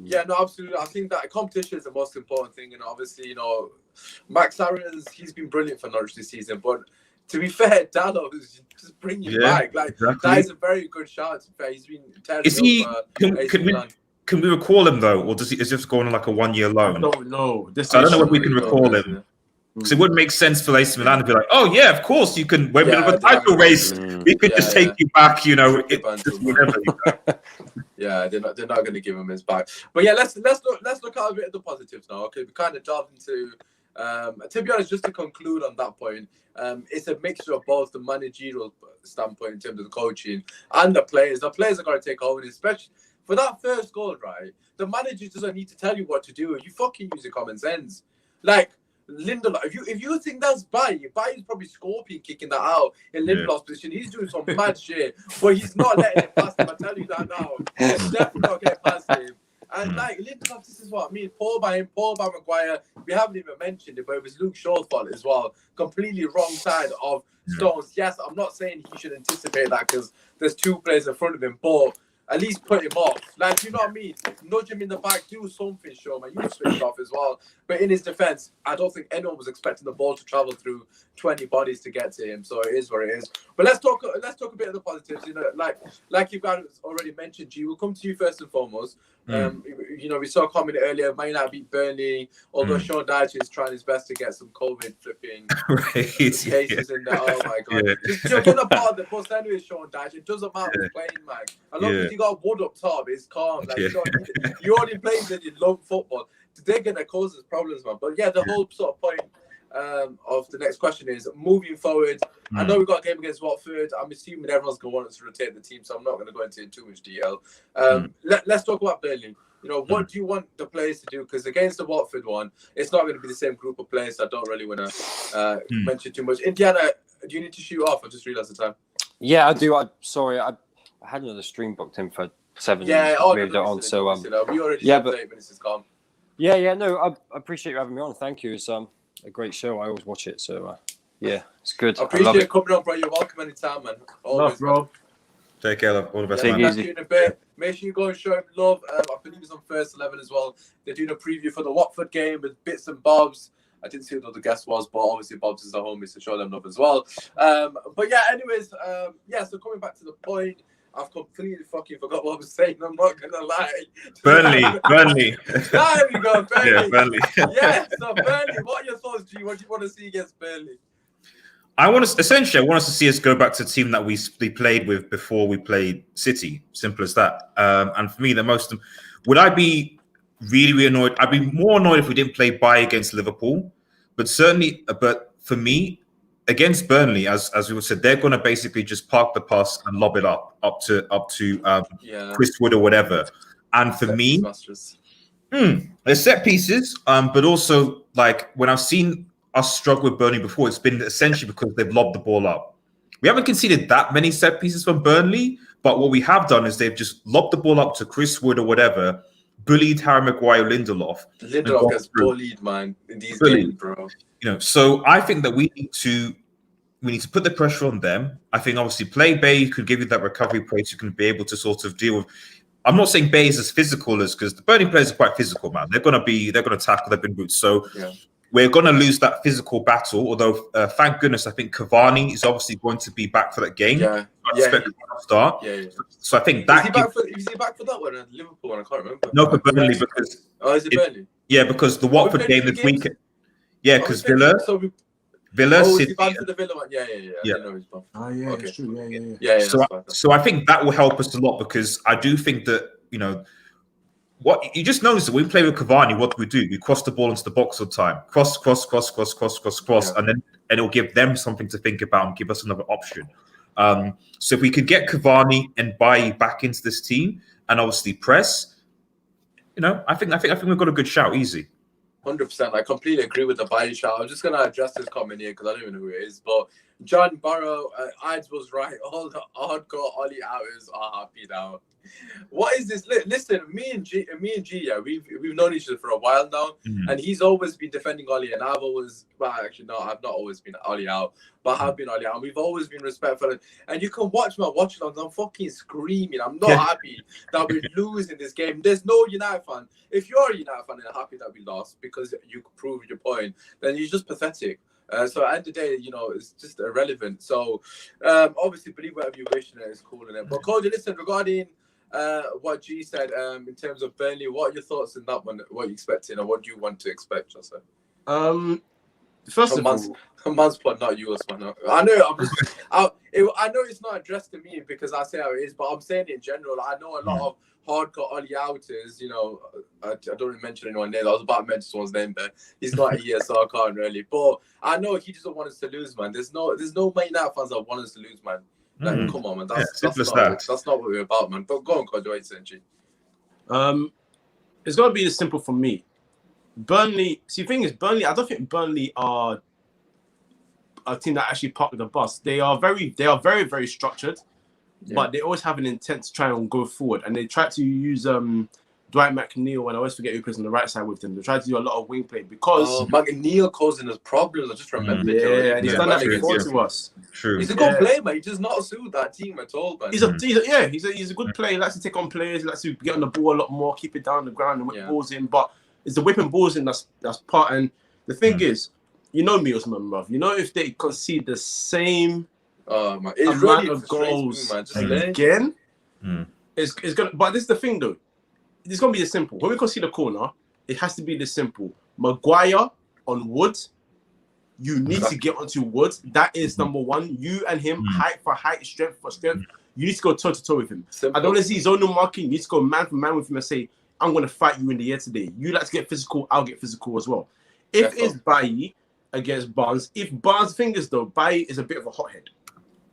S1: Yeah, no, absolutely. I think that competition is the most important thing, and obviously, Max Aarons, he's been brilliant for Norwich this season, but. To be fair, Dallo is just bringing back. That is a very good shot. To be fair, he's been terrible.
S4: Can we recall him though, or is just going on like a 1-year loan?
S3: I don't know.
S4: I don't know when we can recall him. Because it wouldn't make sense for AC Milan to be like, oh yeah, of course you can. When we have a title race, we could just take you back. Whenever.
S1: Yeah, they're not going to give him his back. But yeah, let's look at a bit of the positives now. Okay, we kind of delved into. To be honest, just to conclude on that point, it's a mixture of both the managerial standpoint in terms of the coaching and the players. The players are going to take over, especially for that first goal, right? The manager doesn't need to tell you what to do. You fucking use your common sense. Like Lindelof, if you think that's Bailly's probably scorpion kicking that out in Lindelof's position. He's doing some mad shit, but he's not letting it past him. I tell you that now. He's definitely not getting past him. And Lindelof, this is what I mean. Paul by Maguire. We haven't even mentioned it, but it was Luke Shaw's fault as well. Completely wrong side of Stones. Yes, I'm not saying he should anticipate that because there's two players in front of him, but at least put him off. Like, you know what I mean? Nudge him in the back, do something, show man. You switch off as well. But in his defense, I don't think anyone was expecting the ball to travel through 20 bodies to get to him. So it is what it is. But let's talk a bit of the positives. Like you guys already mentioned, G, we'll come to you first and foremost. We saw a comment earlier, Man United beat Burnley, although Sean Dyche is trying his best to get some COVID flipping cases in there. Oh my God.
S4: Yeah.
S1: Just jumping apart the bus anyway, Sean Dyche. It doesn't matter who's playing, man. As long as you got wood up top, it's calm. Like, you only play that you love football. They're going to cause us problems, man. But yeah, the whole sort of point of the next question is moving forward. I know we've got a game against Watford. I'm assuming everyone's going to want us to rotate the team, so I'm not going to go into too much detail. Let's talk about Burnley. What do you want the players to do? Because against the Watford one, it's not going to be the same group of players. So I don't really want to mention too much. Indiana, do you need to shoot off? I just realised the time.
S2: Yeah, I do. Sorry, I had another stream booked in for 7.
S1: Yeah,
S2: moved it on. So
S1: we already said 8 minutes is gone.
S2: Yeah. No, I appreciate you having me on. Thank you. It's a great show. I always watch it. So yeah, it's good.
S1: I appreciate it coming on, bro. You're welcome anytime, man. Always,
S3: bro.
S4: Take care. All the best,
S2: Take
S4: man.
S2: it
S1: Back
S2: easy.
S1: to you in a bit. Make sure you go and show him love. I believe it's on First 11 as well. They're doing a preview for the Watford game with bits and bobs. I didn't see who the guest was, but obviously Bob's is the homie, so show them love as well. But yeah, anyways, so coming back to the point, I've completely fucking forgot what I was saying. I'm not gonna lie.
S4: Burnley.
S1: There we go, Burnley.
S4: Yeah, Burnley.
S1: Yeah, so Burnley, what are your thoughts, G? What do you want to see against Burnley?
S4: I want us to see us go back to the team that we played with before we played City. Simple as that. And for me, would I be really annoyed? I'd be more annoyed if we didn't play by against Liverpool. But for me, against Burnley, as we said, they're going to basically just park the pass and lob it up to Chris Wood or whatever. And for me, there's set pieces, but also like when I've seen us struggle with Burnley before, it's been essentially because they've lobbed the ball up. We haven't conceded that many set pieces from Burnley, but what we have done is they've just lobbed the ball up to Chris Wood or whatever, bullied Harry Maguire, Lindelof.
S1: Lindelof gets bullied, man, in these games, bro.
S4: So I think that we need to put the pressure on them. I think obviously play Bay could give you that recovery place. You can be able to sort of deal with. I'm not saying Bay is as physical as, because the Burnley players are quite physical, man. They're gonna tackle. They've been boots. So we're gonna lose that physical battle. Although thank goodness, I think Cavani is obviously going to be back for that game. I expect him to start. So I think that
S1: is he back for that one at Liverpool? I can't remember.
S4: No, for Burnley because
S1: is it Burnley?
S4: Yeah, because the Watford game this weekend. Yeah, because Villa, City.
S1: He's for the Villa one. Yeah. I know he's back.
S3: Oh yeah,
S1: okay.
S3: It's true.
S1: Yeah.
S4: So I think that will help us a lot, because I do think that what you just notice that when we play with Cavani, what do? We cross the ball into the box all the time. Cross, and then it'll give them something to think about and give us another option. So if we could get Cavani and Bailly back into this team and obviously press, I think we've got a good shout, easy.
S1: 100%. I completely agree with the Bailly shout. I'm just gonna address this comment here because I don't even know who it is. But John Barrow, Ides was right. All the hardcore Ollie hours are happy now. What is this? Listen, me and G, we've known each other for a while now, and he's always been defending Ollie, and I've not always been Ollie out, but I have been Ollie out, and we've always been respectful. And you can watch my watch-alongs. I'm fucking screaming. I'm not happy that we're losing this game. There's no United fan. If you're a United fan and you're happy that we lost because you proved your point, then you're just pathetic. So at the end of the day, it's just irrelevant. So obviously, believe whatever you wish, and it's cool. But Cody, listen, regarding what G said in terms of Burnley, what are your thoughts on that one? What are you expecting, or what do you want to expect, Joseph?
S3: First of all,
S1: man's point, not yours, man. I know. I know it's not addressed to me because I say how it is, but I'm saying it in general. I know a lot of hardcore Ollie outers. I don't really mention anyone's name. I was about to mention someone's name, but he's not here, so I can't really. But I know he doesn't want us to lose, man. There's no Man United fans that want us to lose, man. Like, come on, man. That's not what we're about, man. But go on, Cody, what are you saying, G?
S3: It's gonna be as simple for me. Burnley. See, the thing is, Burnley. I don't think Burnley are a team that actually parked the bus. They are very, very structured, but they always have an intent to try and go forward. And they try to use Dwight McNeil, and I always forget who plays on the right side with them. They try to do a lot of wing play because
S1: McNeil causing us problems. I just remembered.
S3: And he's done that before to us.
S4: True.
S1: He's a good player, man. He does not suit that team at all, man.
S3: He's a good player. He likes to take on players. He likes to get on the ball a lot more, keep it down on the ground and whip balls in. But it's the whipping balls in that's part. And the thing is, me, Usmaan, bruv. If they concede the same
S1: amount
S3: of goals again, it's gonna. But this is the thing, though. It's gonna be this simple. When we concede a corner, it has to be this simple. Maguire on Wood. You need to get onto Wood. That is number one. You and him, height for height, strength for strength. You need to go toe to toe with him. Simple. I don't want to see zonal marking. You need to go man for man with him and say, I'm going to fight you in the air today. You like to get physical, I'll get physical as well. If it's Bailly against Barnes, if Barnes fingers though, Bailly is a bit of a hothead.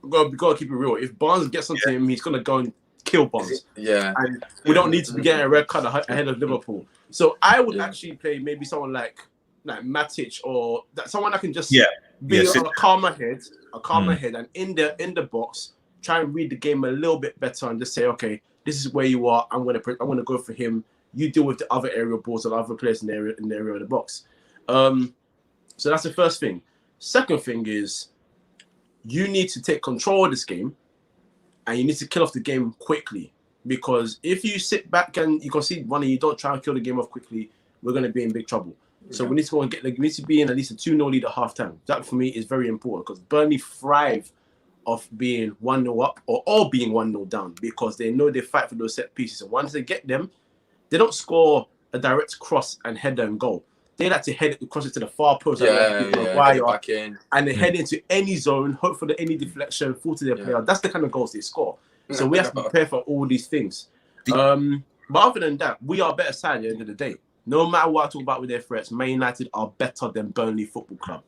S3: We got to keep it real. If Barnes gets onto him, he's going to go and kill Barnes. And we don't need to be getting a red card ahead of Liverpool. So I would actually play maybe someone like Matic, or someone that can just be on a calmer head, and in the box, try and read the game a little bit better and just say, okay, this is where you are. I'm gonna go for him. You deal with the other aerial balls and other players in the area of the box. So that's the first thing. Second thing is you need to take control of this game and you need to kill off the game quickly. Because if you sit back and you concede one and you don't try and kill the game off quickly, we're going to be in big trouble. So we need to go and we need to be in at least a 2-0 lead at halftime. That for me is very important because Burnley thrive off being 1-0 up or all being 1-0 down because they know they fight for those set pieces. And once they get them, they don't score a direct cross and header and goal. They like to head it, cross it to the far post
S1: back in.
S3: And they head into any zone, hope for any deflection, fall to their player. That's the kind of goals they score. So we have to prepare for all these things. But other than that, we are better side at the end of the day. No matter what I talk about with their threats, Man United are better than Burnley Football Club.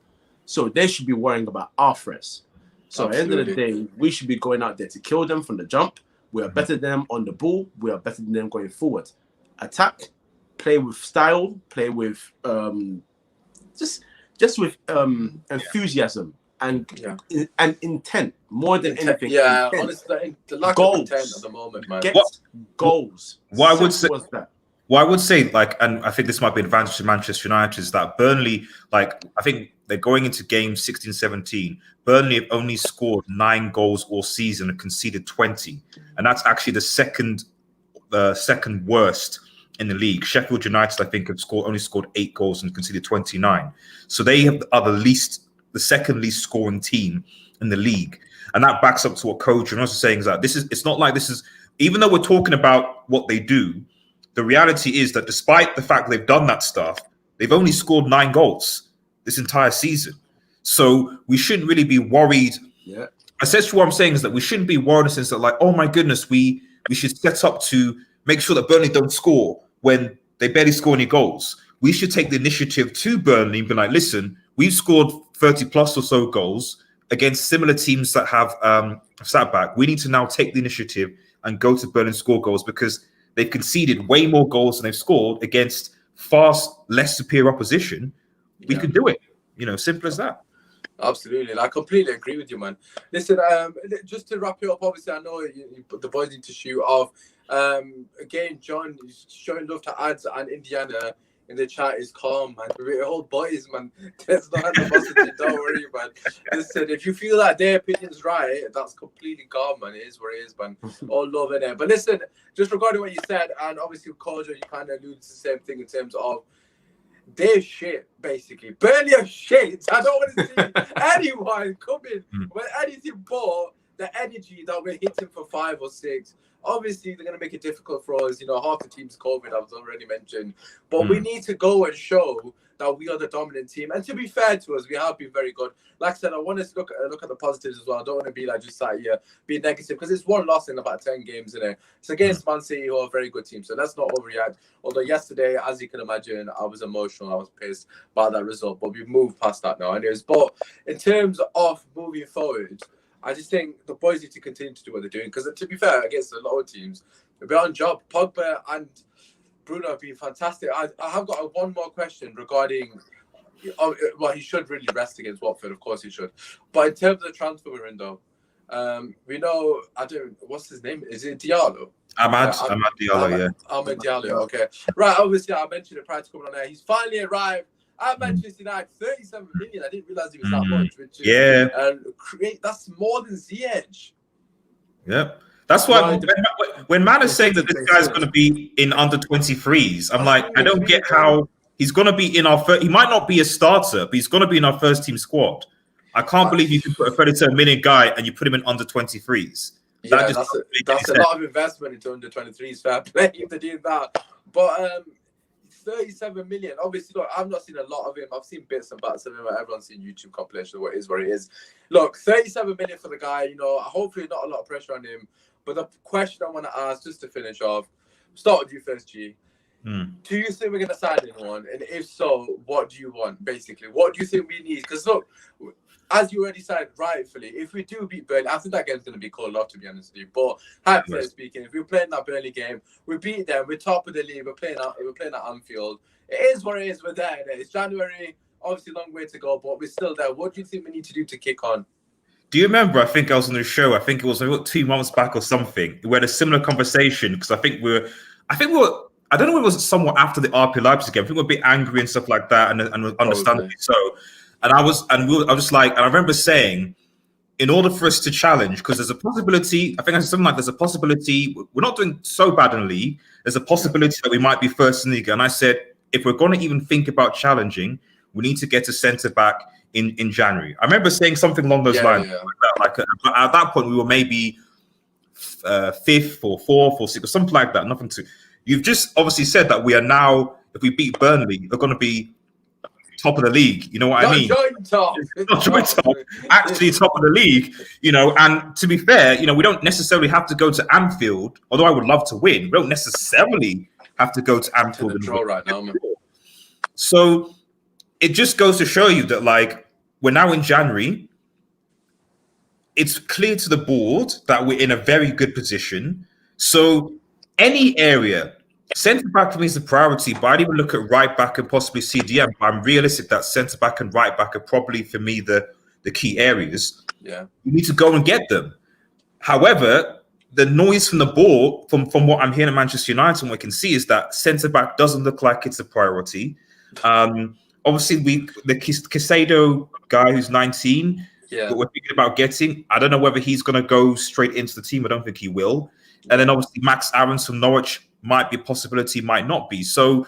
S3: So they should be worrying about our threats. So at the end of the day, we should be going out there to kill them from the jump. We are better than them on the ball. We are better than them going forward. Attack, play with style, play with just with enthusiasm and intent more than anything.
S1: Yeah,
S3: intent.
S1: honestly, the lack of intent at the moment, man.
S3: Get goals.
S4: What I would say, like, and I think this might be an advantage to Manchester United, is that Burnley, like, I think they're going into game 16-17. Burnley have only scored 9 goals all season and conceded 20. And that's actually the second worst in the league. Sheffield United, I think, have only scored 8 goals and conceded 29. So they are the second least scoring team in the league. And that backs up to what Coach and also saying is that it's not like this is, even though we're talking about what they do, the reality is that despite the fact they've done that stuff, they've only scored 9 goals this entire season. So we shouldn't really be worried.
S3: Yeah.
S4: Essentially what I'm saying is that we shouldn't be worried in the sense that, like, oh my goodness, we should set up to make sure that Burnley don't score when they barely score any goals. We should take the initiative to Burnley and be like, listen, we've scored 30 plus or so goals against similar teams that have sat back. We need to now take the initiative and go to Burnley and score goals because they've conceded way more goals than they've scored against far less superior opposition. We can do it. Simple as that.
S1: Absolutely. I completely agree with you, man. Listen, just to wrap it up, obviously, I know the boys need to shoot off. Again, John is showing love to ads and Indiana in the chat is calm, man. We're all boys, man. There's no animosity. Don't worry, man. Listen, if you feel that their opinion's right, that's completely calm, man. It is what it is, man. All love in there. But listen, just regarding what you said, and obviously, Kojo, you kind of alluded to the same thing in terms of they're shit, basically. Burnley are shit. I don't want to see anyone coming with anything but the energy that we're hitting for 5 or 6. Obviously, they're going to make it difficult for us. Half the team's COVID, I've already mentioned. But we need to go and show that we are the dominant team. And to be fair to us, we have been very good. Like I said, I want us to look at the positives as well. I don't want to be like just sat here being negative because it's one loss in about 10 games in it. It's against Man City, who are a very good team. So let's not overreact. Although yesterday, as you can imagine, I was emotional. I was pissed about that result. But we've moved past that now anyways. But in terms of moving forward, I just think the boys need to continue to do what they're doing. Because to be fair, against a lot of teams, they're on job. Pogba and Bruno have been fantastic. I have got one more question regarding, well, he should really rest against Watford. Of course he should. But in terms of the transfer window, we know, what's his name? Is it Diallo?
S4: Ahmad Diallo, yeah.
S1: Ahmad Diallo, okay. Right, obviously I mentioned it prior to coming on there. He's finally arrived at Manchester United, 37 million. I didn't realise he was that much. Which is, that's more than Ziyech.
S4: Yep. That's why when man is saying that this guy's going to be in under 23s, I'm like, I don't get how he's going to be in our first. He might not be a starter, but he's going to be in our first team squad. I can't believe you can put a 37 million guy and you put him in under 23s.
S1: Yeah, that's a lot of investment into under 23s. Fair play if they're doing that. But 37 million. Obviously, look, I've not seen a lot of him. I've seen bits and bats of him. Everyone's seen YouTube compilation of what it is. Look, 37 million for the guy. Hopefully not a lot of pressure on him. But the question I want to ask, just to finish off, start with you first, G. Do you think we're going to sign anyone? And if so, what do you want, basically? What do you think we need? Because, look, as you already said, rightfully, if we do beat Burnley, I think that game's going to be called off, to be honest with you. But, hypothetically speaking, if we're playing that Burnley game, we beat them, we're top of the league, we're playing at Anfield. It is what it is, we're there. It's January, obviously a long way to go, but we're still there. What do you think we need to do to kick on?
S4: Do you remember? I think I was on the show. I think it was 2 months back or something. We had a similar conversation because I think we were. I don't know if it was somewhat after the RP Leipzig game. I think we were a bit angry and stuff like that, and understandably so. And I was just like, and I remember saying, in order for us to challenge, because there's a possibility, I think it's something like there's a possibility, we're not doing so bad in the league. There's a possibility that we might be first in the league. And I said, if we're going to even think about challenging, we need to get a centre back in January. I remember saying something along those lines.
S1: Yeah.
S4: Like at that point, we were maybe fifth or fourth or sixth or something like that. Nothing to. You've just obviously said that we are now, if we beat Burnley, we're going to be top of the league. You know what I mean? Not joint top, actually top of the league. You know, and to be fair, you know, we don't necessarily have to go to Anfield. Although I would love to win, we don't necessarily have to go to Anfield and
S1: draw right now, man.
S4: So it just goes to show you that, like, we're now in January. It's clear to the board that we're in a very good position. So any area, centre back for me is a priority, but I'd even look at right back and possibly CDM. But I'm realistic that centre back and right back are probably for me the key areas.
S1: Yeah,
S4: you need to go and get them. However, the noise from the board, from what I'm hearing at Manchester United and what I can see, is that centre back doesn't look like it's a priority. Obviously, the Caicedo guy who's 19.
S1: Yeah,
S4: But we're thinking about getting. I don't know whether he's going to go straight into the team. I don't think he will. And then obviously Max Aarons from Norwich might be a possibility, might not be. So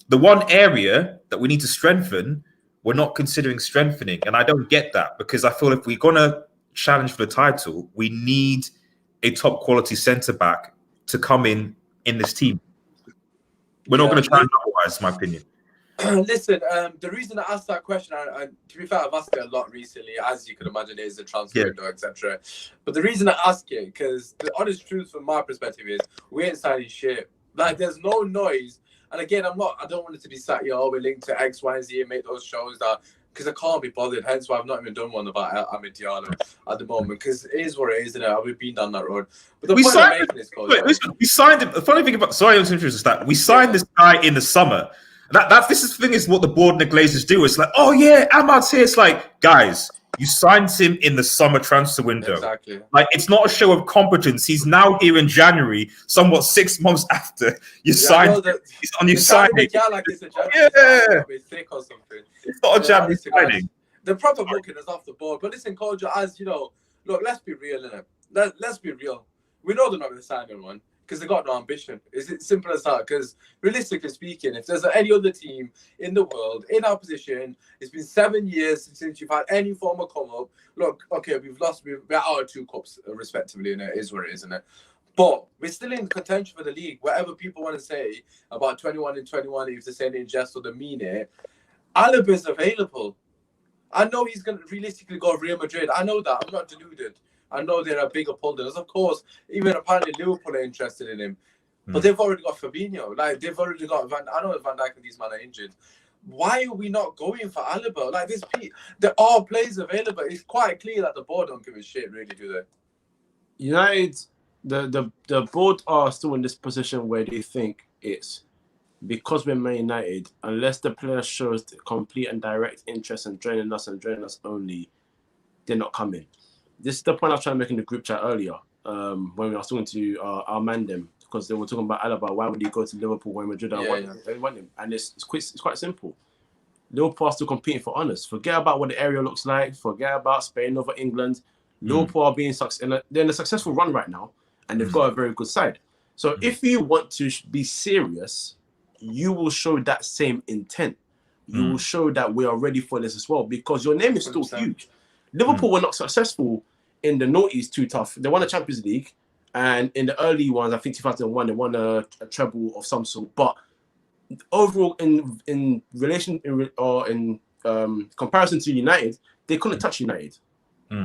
S4: the one area that we need to strengthen, we're not considering strengthening. And I don't get that, because I feel if we're going to challenge for the title, we need a top quality centre back to come in this team. We're not going to challenge otherwise, in my opinion.
S1: Listen, the reason I asked that question, I to be fair, I've asked it a lot recently, as you can imagine, it is a transfer window, etc. But the reason I ask it, because the honest truth from my perspective is, we ain't signing shit. Like, there's no noise. And again, I don't want it to be sat here, we're linked to X, Y, and Z and make those shows that, because I can't be bothered. Hence why I've not even done one about Amid Diallo at the moment, because it is what it is, isn't it? We've been down that road. But the point I'm making is,
S4: we signed him. The funny thing about, sorry, I was interested in that. We signed this guy in the summer. This is what the board and the Glazers do. It's like, oh yeah, Ahmad's here. It's like, guys, you signed him in the summer transfer window.
S1: Exactly.
S4: Like, it's not a show of competence. He's now here in January, somewhat 6 months after you signed. He's on your signing.
S1: Like it's a January sick or something.
S4: It's not a January signing.
S1: The proper booking is off the board. But listen, Kojo, as you know, look, let's be real, innit? Let's be real. We know they're not going to sign anyone, because they got no ambition. Is it simple as that? Because realistically speaking, if there's any other team in the world in our position, it's been 7 years since you've had any form of come up. Look, okay, we're out of 2 cups respectively, and it is what it is, isn't it? But we're still in contention for the league. Whatever people want to say about 21 and 21, if they're saying it in jest or they mean it, Alaba's available. I know he's going to realistically go Real Madrid. I know that. I'm not deluded. I know they're a bigger pull than us. Of course, even apparently Liverpool are interested in him. But they've already got Fabinho. Like, they've already got I know Van Dijk and these men are injured. Why are we not going for Alaba? Like, there are players available. It's quite clear that the board don't give a shit, really, do they?
S3: United, the board are still in this position where they think it's because we're Man United, unless the player shows complete and direct interest in joining us and joining us only, they're not coming. This is the point I was trying to make in the group chat earlier, when we were talking to our man them, because they were talking about Alaba. Why would he go to Liverpool when Madrid don't want him? And it's quite simple. Liverpool are still competing for honours. Forget about what the area looks like. Forget about Spain over England. Liverpool are being they're in a successful run right now, and they've got a very good side. So if you want to be serious, you will show that same intent. You will show that we are ready for this as well, because your name is still 100%. Huge. Liverpool were not successful in the noughties too tough. They won the Champions League, and in the early ones, I think 2001, they won a treble of some sort. But overall, in comparison to United, they couldn't touch United.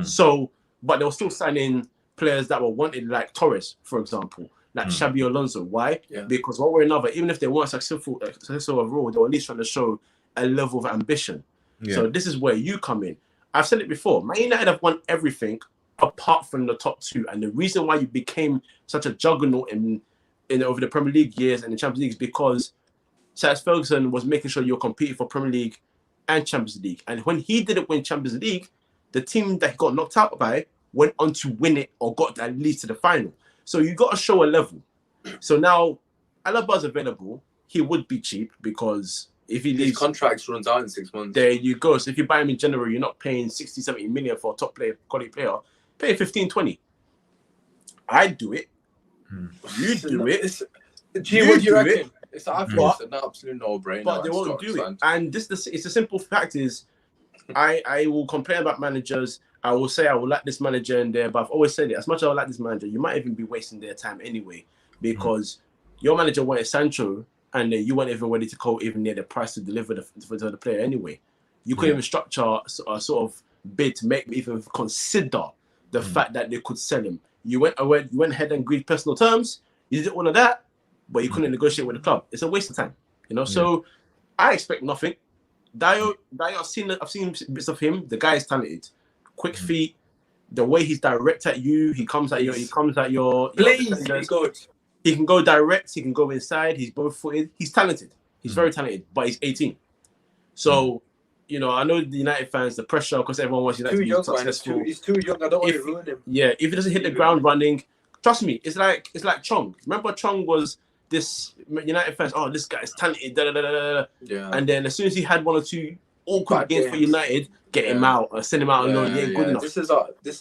S3: So, but they were still signing players that were wanted, like Torres, for example, like Xabi Alonso. Why? Because one way or another, even if they weren't successful overall, they were at least trying to show a level of ambition. So this is where you come in. I've said it before. Man United have won everything apart from the top 2, and the reason why you became such a juggernaut in over the Premier League years and the Champions League is because Sir Alex Ferguson was making sure you're competing for Premier League and Champions League. And when he didn't win Champions League, the team that he got knocked out by went on to win it or got at least to the final. So you got to show a level. So now Alaba's available. He would be cheap because If he
S1: His
S3: leaves,
S1: contract runs out in 6 months.
S3: there you go. So if you buy him in January, you're not paying 60, 70 million for a top player, quality player. Pay 15, 20. I'd do it. You do it.
S1: Gee, what do you reckon? I think
S3: But-
S1: it's an absolute no-brainer.
S3: But they won't do it. And it's a simple fact is, I will complain about managers. I will say I will like this manager in there, but I've always said it. As much as I like this manager, you might even be wasting their time anyway, because your manager wanted Sancho, and you weren't even ready to go even near the price to deliver for the player anyway. You couldn't even structure a sort of bid to make me even consider the fact that they could sell him. You went ahead and agreed personal terms. You did all of that, but you couldn't negotiate with the club. It's a waste of time, you know. So I expect nothing. Dio, I've seen bits of him. The guy is talented, quick feet. The way he's direct at you, he comes at your.
S1: Please, good.
S3: He can go direct. He can go inside. He's both-footed. He's talented. He's very talented, but he's 18. So, you know, I know the United fans, the pressure, because everyone wants United to be successful.
S1: He's too young. I don't want to ruin him.
S3: Yeah, if he doesn't hit the ground running, trust me, it's like Chong. Remember, Chong was this United fans. Oh, this guy's talented. Da, da, da, da, da.
S1: Yeah.
S3: And then as soon as he had one or two awkward games for United, get him out or send him out alone. He ain't good enough.
S1: This is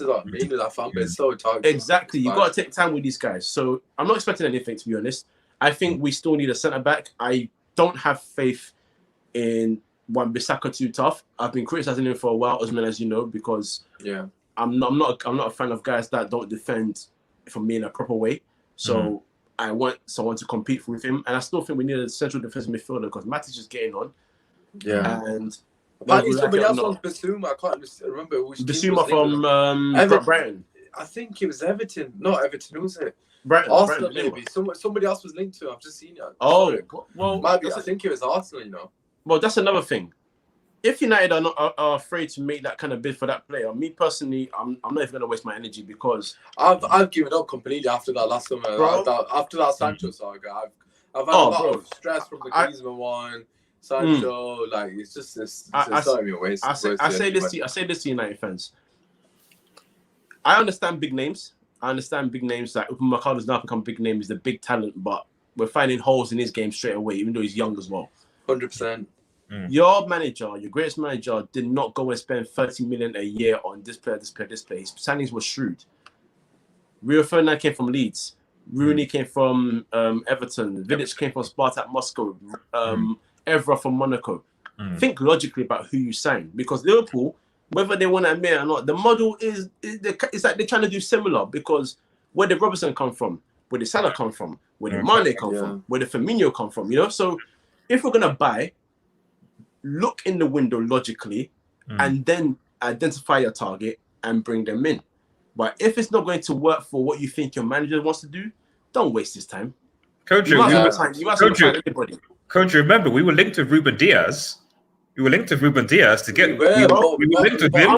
S1: what me with that fan base. So toxic.
S3: Exactly. You got to take time with these guys. So I'm not expecting anything, to be honest. I think we still need a centre back. I don't have faith in Wan-Bissaka too tough. I've been criticizing him for a while, Usmaan, as you know, because I'm not a fan of guys that don't defend for me in a proper way. So I want someone to compete with him, and I still think we need a central defensive midfielder because Matic is getting on.
S1: Yeah.
S3: And
S1: somebody else was Basuma. I can't remember which
S3: Basuma from Brighton.
S1: I think it was Everton. Not Everton, was it?
S3: Brighton.
S1: Arsenal, maybe. Somebody else was linked to it. I've just seen it.
S3: Oh, well,
S1: maybe. I think it was Arsenal, you know.
S3: Well, that's another thing. If United are afraid to make that kind of bid for that player, me personally, I'm not even going to waste my energy because
S1: I've given up completely after that last summer. After that Sancho saga, I've had a lot of stress from the Griezmann one. Sancho, like it's not even a waste.
S3: I say this to United fans. I understand big names. Like Upamecano has now become big name. He's the big talent, but we're finding holes in his game straight away, even though he's young as well.
S1: 100%.
S3: Your manager, your greatest manager, did not go and spend 30 million a year on this player. His signings were shrewd. Rio Ferdinand came from Leeds. Rooney came from Everton. Vidic came from Spartak Moscow. Evra from Monaco. Think logically about who you sign, because Liverpool, whether they want to admit it or not, the model is it's like they're trying to do similar, because where did Robertson come from? Where did Salah come from? Where did Mane come from? Where did Firmino come from? You know, so if we're gonna buy, look in the window logically, and then identify your target and bring them in. But if it's not going to work for what you think your manager wants to do, don't waste his time.
S4: Coach,
S3: you must find anybody.
S4: Coach, remember, we were linked to Ruben Diaz. We were linked to Ruben Diaz to get. We were linked to him.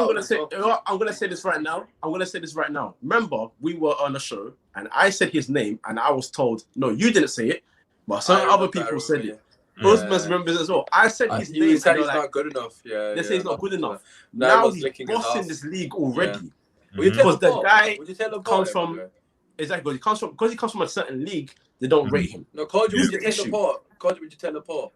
S3: I'm gonna say this right now. Remember, we were on a show, and I said his name, and I was told, no, you didn't say it, but some other people said it. Usmaan remembers as well. I said his name.
S1: He said he's not good enough.
S3: They say he's not good enough. Now he's bossing this league already.
S1: Because
S3: the guy comes from exactly because he comes from a certain league, they don't rate him.
S1: No, would you take Laporte? Would you take Laporte?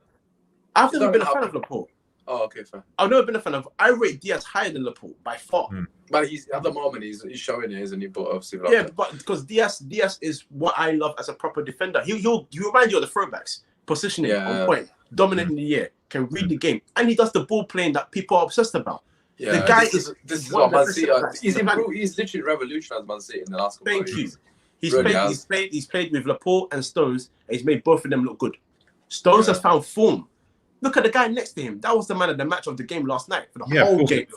S3: I've never been a fan of Laporte.
S1: Oh, okay, fair.
S3: I've never been a fan of. I rate Diaz higher than Laporte by far.
S1: But he's at the moment he's showing it, isn't he? But obviously,
S3: but because Diaz is what I love as a proper defender. He'll remind you of the throwbacks, positioning on point, dominating the air, can read the game, and he does the ball playing that people are obsessed about.
S1: Yeah,
S3: the guy
S1: this is what Man City. He's improved. He's literally revolutionized Man City in the last couple of years.
S3: He's played with Laporte and Stones, and he's made both of them look good. Stones has found form. Look at the guy next to him. That was the man of the match of the game last night for the whole game.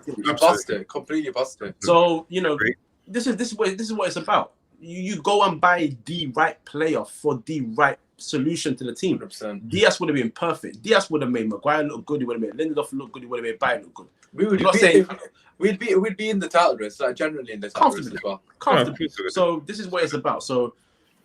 S1: He busted, completely busted.
S3: So you know, this is what it's about. You go and buy the right player for the right solution to the team.
S1: 100%.
S3: Diaz would have been perfect. Diaz would have made Maguire look good. He would have made Lindelof look good. He would have made Bayern look good.
S1: We'd be in the title race, like generally in the title race as well.
S3: Comfortably. So this is what it's about. So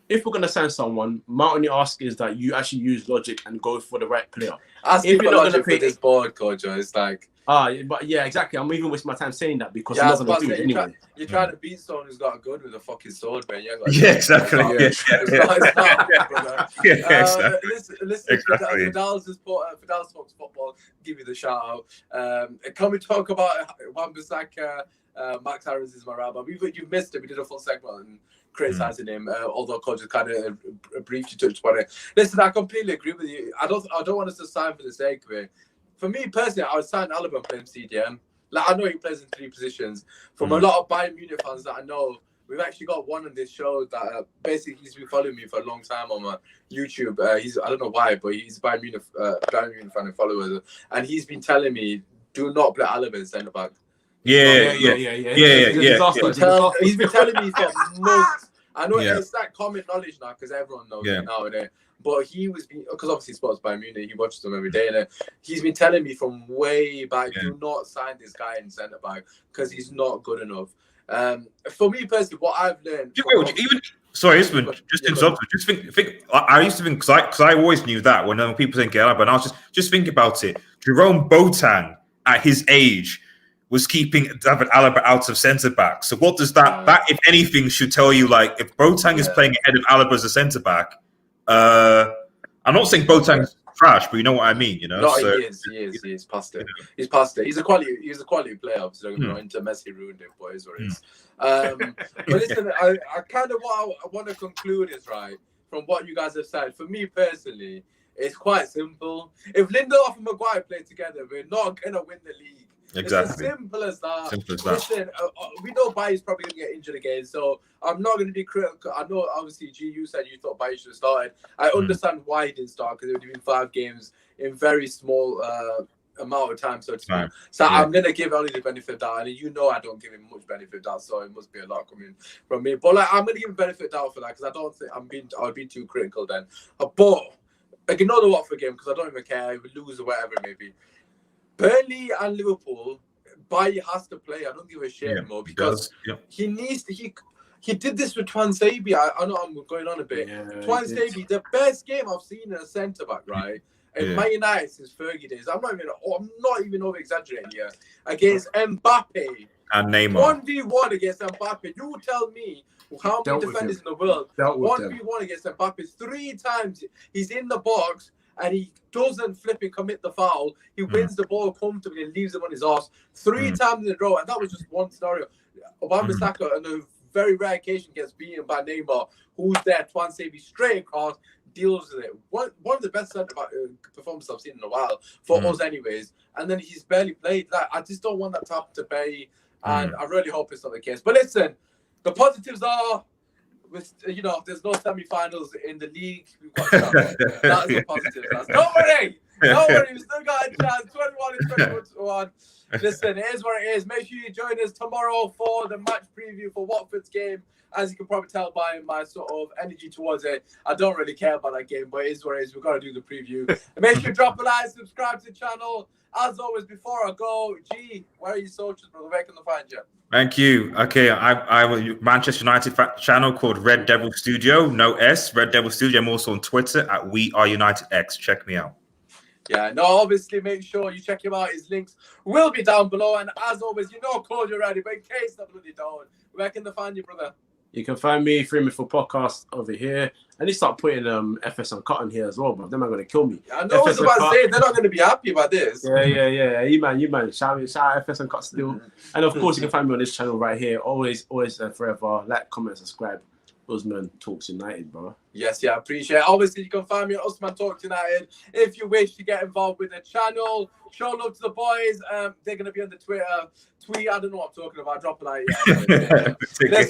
S3: if we're gonna sign someone, my only ask is that you actually use logic and go for the right player.
S1: Asking for logic for this board, coach, it's like
S3: But yeah, exactly. I'm even wasting my time saying that because I'm
S1: Yeah, I
S3: not
S1: was
S3: going
S1: about
S3: to
S1: to
S3: do it
S1: say,
S3: anyway.
S1: you're trying to beat someone who's got a gun with a fucking sword, man. You ain't got
S4: Yeah, exactly.
S1: It's not happening, brother.
S4: Yeah, exactly.
S1: Listen,
S4: Exactly.
S1: Fidel talks football. Give you the shout out. Can we talk about Wan-Bissaka, Max Harris is my rabbi? You've missed it. We did a full segment and criticizing him, although coach just kind of briefly touched upon it. Listen, I completely agree with you. I don't want us to sign for the sake of it. For me personally, I would sign Alaba and play him CDM. Like, I know he plays in 3 positions. From a lot of Bayern Munich fans that I know, we've actually got one on this show that basically he's been following me for a long time on my YouTube. I don't know why, but he's a Bayern Munich fan and follower, and he's been telling me, do not play Alaba in centre back.
S3: Yeah.
S1: He's been telling me for months. I know it's like common knowledge now because everyone knows it nowadays. But because obviously he supports Bayern Munich, he watches them every day, and he's been telling me from way back, do not sign this guy in centre back because he's not good enough. For me personally, what I've learned.
S4: Sorry, Usmaan, just think. I used to think because I always knew that when people think get up, and I was just think about it. Jerome Boateng at his age was keeping David Alaba out of centre back. So what does that if anything should tell you? Like if Boateng is playing ahead of Alaba as a centre back, I'm not saying Boateng's trash, but you know what I mean. You know,
S1: no, he is past it. He's past it. He's a quality player. Obviously, into Messi ruined it, but it's what it is. But listen, I kind of what I want to conclude is right from what you guys have said. For me personally, it's quite simple. If Lindelof and Maguire play together, we're not gonna win the league.
S4: Exactly.
S1: It's as simple as that. Listen, we know Baye's probably going to get injured again, so I'm not going to be critical. I know, obviously, G, you said you thought Baye should have started. I understand why he didn't start, because it would have been 5 games in very small amount of time, so to speak. So I'm going to give only the benefit of doubt, and you know I don't give him much benefit of doubt, so it must be a lot coming from me. But I'm going to give him benefit of doubt for that, because I don't think I'd be too critical then. But ignore the Watford game, because I don't even care if we lose or whatever it may be. Burnley and Liverpool, Baye has to play. I don't give a shit anymore because he needs to. He did this with Twanzebe. I know I'm going on a bit. Twanzebe, the best game I've seen in a centre back, right? In Man United since Fergie days. I'm not even over exaggerating here. Against Mbappe
S4: and Neymar.
S1: 1v1 against Mbappe. You tell me how many defenders in the world 1v1 against Mbappe 3 times. He's in the box. And he doesn't flipping commit the foul. He wins the ball comfortably and leaves him on his arse 3 times in a row. And that was just one scenario. Wan-Bissaka, on a very rare occasion, gets beaten by Neymar, who's there. Twanzebe straight across, deals with it. One of the best centre-back performances I've seen in a while, for us anyways. And then he's barely played. Like, I just don't want that to happen to Baye. And I really hope it's not the case. But listen, the positives are... there's no semi-finals in the league. We've got that's the positive. Don't worry. We still got a chance. 21 and 21. Listen, it is what it is. Make sure you join us tomorrow for the match preview for Watford's game. As you can probably tell by my sort of energy towards it, I don't really care about that game, but it is what it is. We've got to do the preview. And make sure you drop a like, subscribe to the channel. As always, before I go, G, where are your socials, brother? Where can they find you?
S4: Thank you. Okay, I will Manchester United channel called Red Devil Studio, no S, Red Devil Studio. I'm also on Twitter at We Are United X. Check me out.
S1: Yeah, no, obviously make sure you check him out. His links will be down below. And as always, Claude already, but in case the bloody don't, where can they find you, brother?
S3: You can find me, Free Me for Podcast over here. And they start putting FS Uncut on here as well, but they're not going to kill me.
S1: I know what I was about to say. They're not going to be happy about this.
S3: Yeah. You man. Shout out FS Uncut still. And of course, you can find me on this channel right here. Always forever. Like, comment, subscribe. Usmaan Talks United, bro.
S1: Yes, I appreciate it. Obviously, you can find me on Usmaan Talks United. If you wish to get involved with the channel, show love to the boys. They're going to be on the Twitter tweet. I don't know what I'm talking about. Drop a like. Yeah.